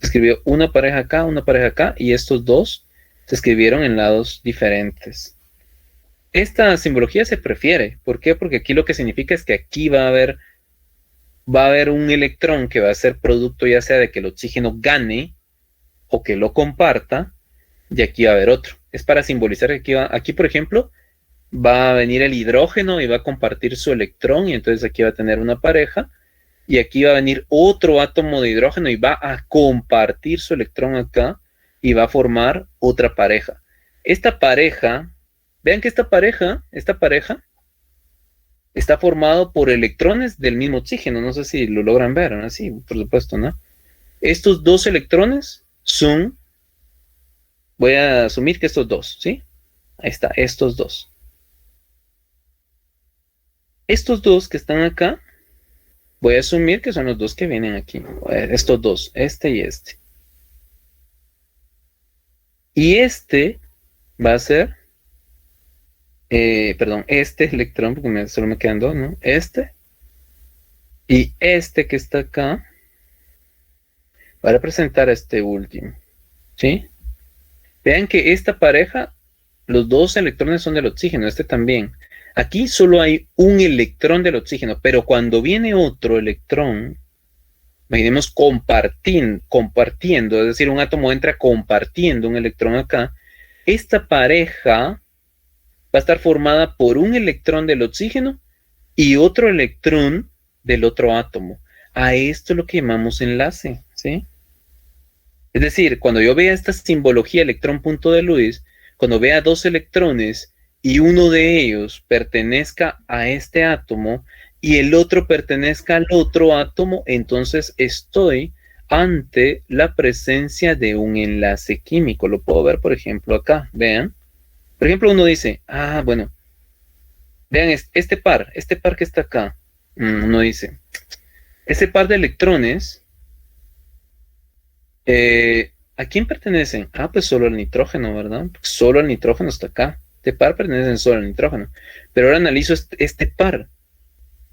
escribió una pareja acá y estos dos se escribieron en lados diferentes. Esta simbología se prefiere. ¿Por qué? Porque aquí lo que significa es que aquí va a haber un electrón que va a ser producto ya sea de que el oxígeno gane o que lo comparta, y aquí va a haber otro. Es para simbolizar que aquí por ejemplo, va a venir el hidrógeno y va a compartir su electrón, y entonces aquí va a tener una pareja, y aquí va a venir otro átomo de hidrógeno y va a compartir su electrón acá, y va a formar otra pareja. Esta pareja, vean que esta pareja está formado por electrones del mismo oxígeno. No sé si lo logran ver, ¿no? Sí, por supuesto, ¿no? Estos dos electrones voy a asumir que estos dos, ¿sí? Ahí está, estos dos. Estos dos que están acá, voy a asumir que son los dos que vienen aquí. Estos dos, este y este. Y este va a ser, este electrón, porque solo me quedan dos, ¿no? Este. Y este que está acá va a representar a este último, ¿sí? Vean que esta pareja, los dos electrones son del oxígeno, este también. Aquí solo hay un electrón del oxígeno, pero cuando viene otro electrón, imaginemos compartiendo, es decir, un átomo entra compartiendo un electrón acá, esta pareja va a estar formada por un electrón del oxígeno y otro electrón del otro átomo. A esto es lo que llamamos enlace, ¿sí? Es decir, cuando yo vea esta simbología electrón punto de Lewis, cuando vea dos electrones y uno de ellos pertenezca a este átomo y el otro pertenezca al otro átomo, entonces estoy ante la presencia de un enlace químico. Lo puedo ver, por ejemplo, acá. Vean. Por ejemplo, uno dice, bueno, vean este par que está acá. Uno dice, ese par de electrones, ¿a quién pertenecen? Ah, pues solo al nitrógeno, ¿verdad? Solo al nitrógeno está acá. Este par pertenece solo al nitrógeno. Pero ahora analizo este par.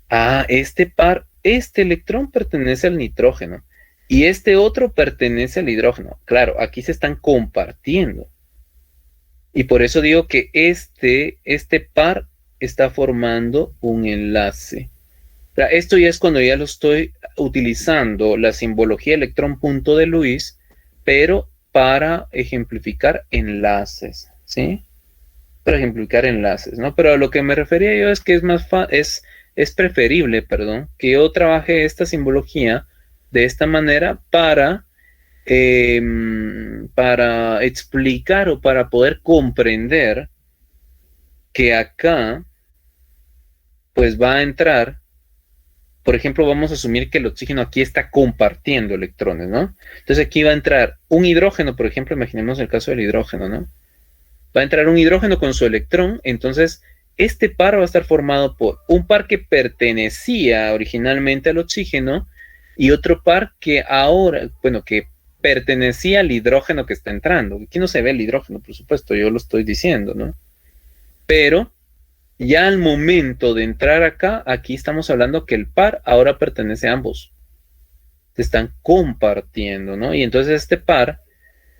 Ah, este par, este electrón pertenece al nitrógeno y este otro pertenece al hidrógeno. Claro, aquí se están compartiendo. Y por eso digo que este par está formando un enlace. Esto ya es cuando ya lo estoy utilizando la simbología electrón punto de Lewis, pero para ejemplificar enlaces, ¿sí? Para ejemplificar enlaces, ¿no? Pero a lo que me refería yo es que es preferible, perdón, que yo trabaje esta simbología de esta manera para explicar o para poder comprender que acá pues va a entrar, por ejemplo, vamos a asumir que el oxígeno aquí está compartiendo electrones, ¿no? Entonces aquí va a entrar un hidrógeno, por ejemplo, imaginemos el caso del hidrógeno, ¿no? Va a entrar un hidrógeno con su electrón, entonces este par va a estar formado por un par que pertenecía originalmente al oxígeno y otro par que ahora, bueno, que pertenecía al hidrógeno que está entrando. Aquí no se ve el hidrógeno, por supuesto, yo lo estoy diciendo, ¿no? Pero ya al momento de entrar acá, aquí estamos hablando que el par ahora pertenece a ambos. Se están compartiendo, ¿no? Y entonces este par,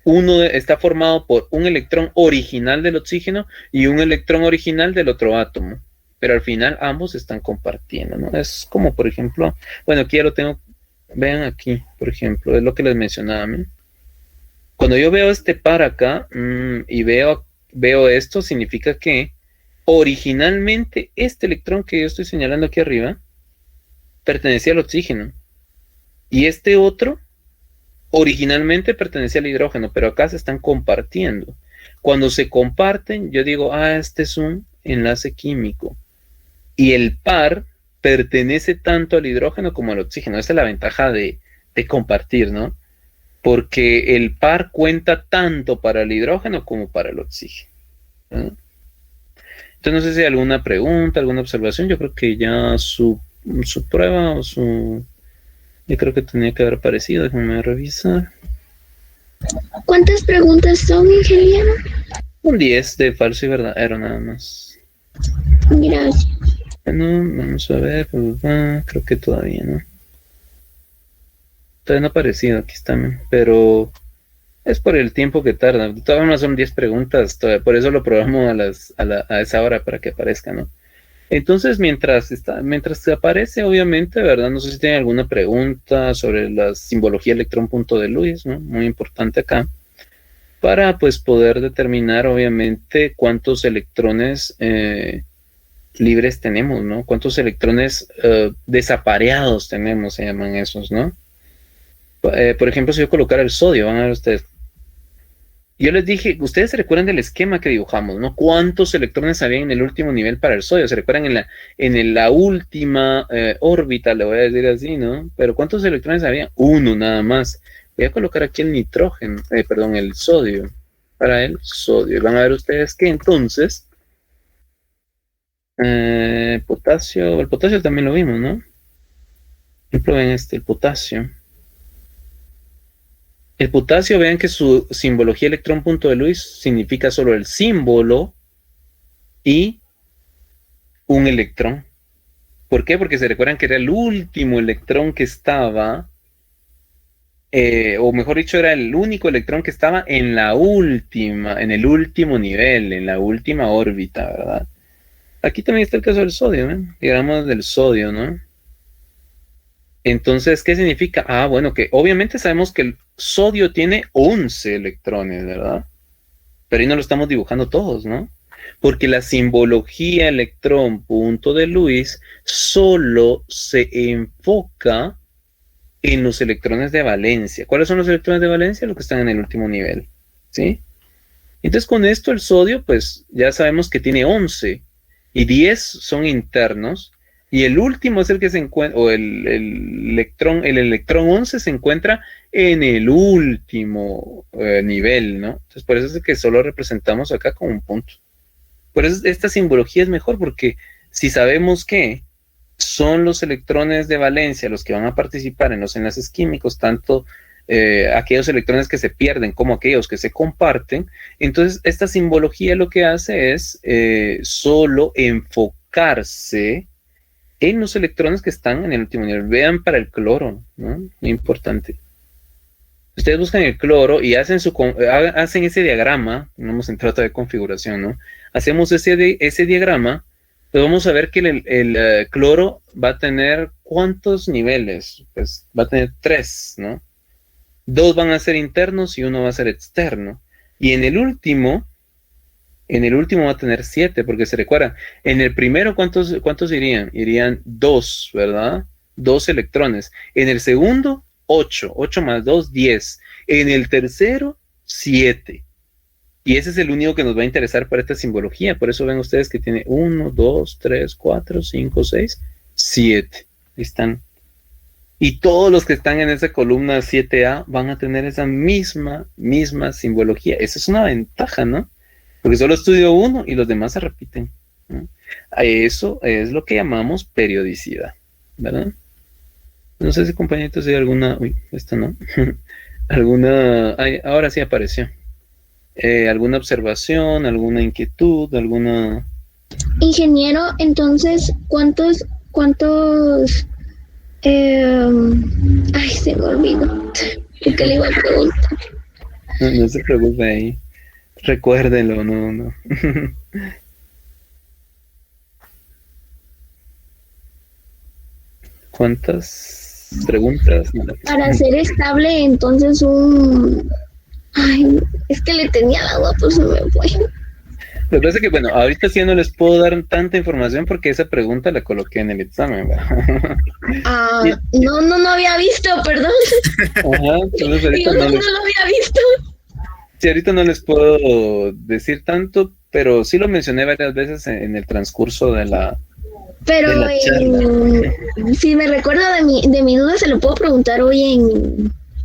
uno está formado por un electrón original del oxígeno y un electrón original del otro átomo. Pero al final ambos están compartiendo, ¿no? Es como, por ejemplo, bueno, aquí ya lo tengo, vean aquí, por ejemplo, es lo que les mencionaba, ¿no? Cuando yo veo este par acá y veo esto, significa que originalmente este electrón que yo estoy señalando aquí arriba pertenecía al oxígeno y este otro originalmente pertenecía al hidrógeno, pero acá se están compartiendo. Cuando se comparten, yo digo, este es un enlace químico y el par pertenece tanto al hidrógeno como al oxígeno. Esa es la ventaja de compartir, ¿no? Porque el par cuenta tanto para el hidrógeno como para el oxígeno, ¿no? Entonces, no sé si hay alguna pregunta, alguna observación. Yo creo que ya su prueba o yo creo que tenía que haber aparecido. Déjame revisar. ¿Cuántas preguntas son, ingeniero? Un 10 de falso y verdadero nada más. Gracias. Bueno, vamos a ver. Creo que todavía no. Todavía no ha aparecido, aquí está, pero es por el tiempo que tarda. Todavía no son 10 preguntas, por eso lo probamos a esa hora para que aparezca, ¿no? Entonces, mientras aparece, obviamente, ¿verdad? No sé si tienen alguna pregunta sobre la simbología electrón punto de Lewis, ¿no? Muy importante acá. Para, pues, poder determinar, obviamente, cuántos electrones libres tenemos, ¿no? Cuántos electrones desapareados tenemos, se llaman esos, ¿no? Por ejemplo, si yo colocara el sodio, van a ver ustedes. Yo les dije, ustedes se recuerdan del esquema que dibujamos, ¿no? ¿Cuántos electrones había en el último nivel para el sodio? ¿Se recuerdan en la última órbita, le voy a decir así, ¿no? Pero ¿cuántos electrones había? Uno nada más. Voy a colocar aquí el nitrógeno, el sodio. Para el sodio. Van a ver ustedes que entonces el potasio también lo vimos, ¿no? Por ejemplo, ven el potasio. El potasio, vean que su simbología electrón punto de Lewis significa solo el símbolo y un electrón. ¿Por qué? Porque se recuerdan que era el último electrón que estaba, o mejor dicho, era el único electrón que estaba en el último nivel, en la última órbita, ¿verdad? Aquí también está el caso del sodio, ¿no? Digamos del sodio, ¿no? Entonces, ¿qué significa? Bueno, que obviamente sabemos que el sodio tiene 11 electrones, ¿verdad? Pero ahí no lo estamos dibujando todos, ¿no? Porque la simbología electrón punto de Lewis solo se enfoca en los electrones de valencia. ¿Cuáles son los electrones de valencia? Los que están en el último nivel, ¿sí? Entonces, con esto el sodio, pues, ya sabemos que tiene 11 y 10 son internos. Y el último es el que se encuentra, o el electrón 11 se encuentra en el último nivel, ¿no? Entonces, por eso es que solo representamos acá como un punto. Por eso esta simbología es mejor, porque si sabemos que son los electrones de valencia los que van a participar en los enlaces químicos, tanto aquellos electrones que se pierden como aquellos que se comparten. Entonces, esta simbología lo que hace es solo enfocarse en los electrones que están en el último nivel. Vean para el cloro, ¿no? Muy importante. Ustedes buscan el cloro y hacen ese diagrama. No hemos entrado todavía de configuración, ¿no? Hacemos ese diagrama, pues vamos a ver que el cloro va a tener ¿cuántos niveles? Pues va a tener 3, ¿no? 2 van a ser internos y 1 va a ser externo. Y en el último va a tener 7, porque se recuerda, en el primero, ¿cuántos irían? Irían 2, ¿verdad? 2 electrones. En el segundo, 8 más 2, 10. En el tercero, 7. Y ese es el único que nos va a interesar para esta simbología. Por eso ven ustedes que tiene 1, 2, 3, 4, 5, 6, 7. Ahí están. Y todos los que están en esa columna 7A van a tener esa misma simbología. Esa es una ventaja, ¿no? Porque solo estudio uno y los demás se repiten, ¿no? Eso es lo que llamamos periodicidad, ¿verdad? No sé si, compañeritos, hay alguna... Uy, esta no. Ahora sí apareció. ¿Alguna observación, alguna inquietud, alguna...? Ingeniero, entonces, ¿cuántos ay, se me olvidó. ¿Qué le iba a preguntar? No se preocupe ahí. Recuérdenlo, no. ¿Cuántas preguntas? Para ser estable, entonces Ay, es que le tenía la duda, pues se me fue. Lo que pasa es que, bueno, ahorita sí no les puedo dar tanta información porque esa pregunta la coloqué en el examen, ¿verdad? No había visto, perdón. Ajá, entonces ahorita no lo había visto. Sí, ahorita no les puedo decir tanto, pero sí lo mencioné varias veces en el transcurso de la... Pero si me recuerdo de mi duda, se lo puedo preguntar hoy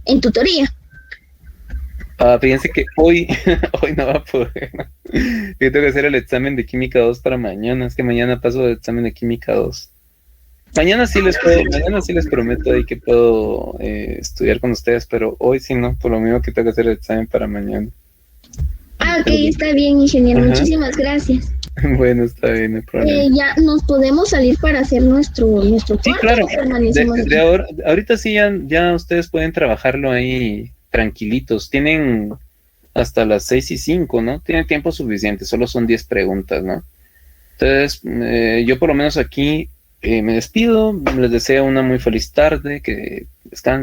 en tutoría. Fíjense que hoy no va a poder. Yo tengo que hacer el examen de Química 2 para mañana. Es que mañana paso el examen de Química 2. Mañana sí les prometo ahí que puedo estudiar con ustedes, pero hoy sí no, por lo mismo que tengo que hacer el examen para mañana. Ok, está bien, ingeniero. Ajá. Muchísimas gracias. Bueno, está bien, no hay problema. Ya nos podemos salir para hacer nuestro cuarto. Sí, claro. Ahorita sí ya ustedes pueden trabajarlo ahí tranquilitos. Tienen hasta las 6:05, ¿no? Tienen tiempo suficiente, solo son 10 preguntas, ¿no? Entonces, yo por lo menos aquí me despido, les deseo una muy feliz tarde, que descansen.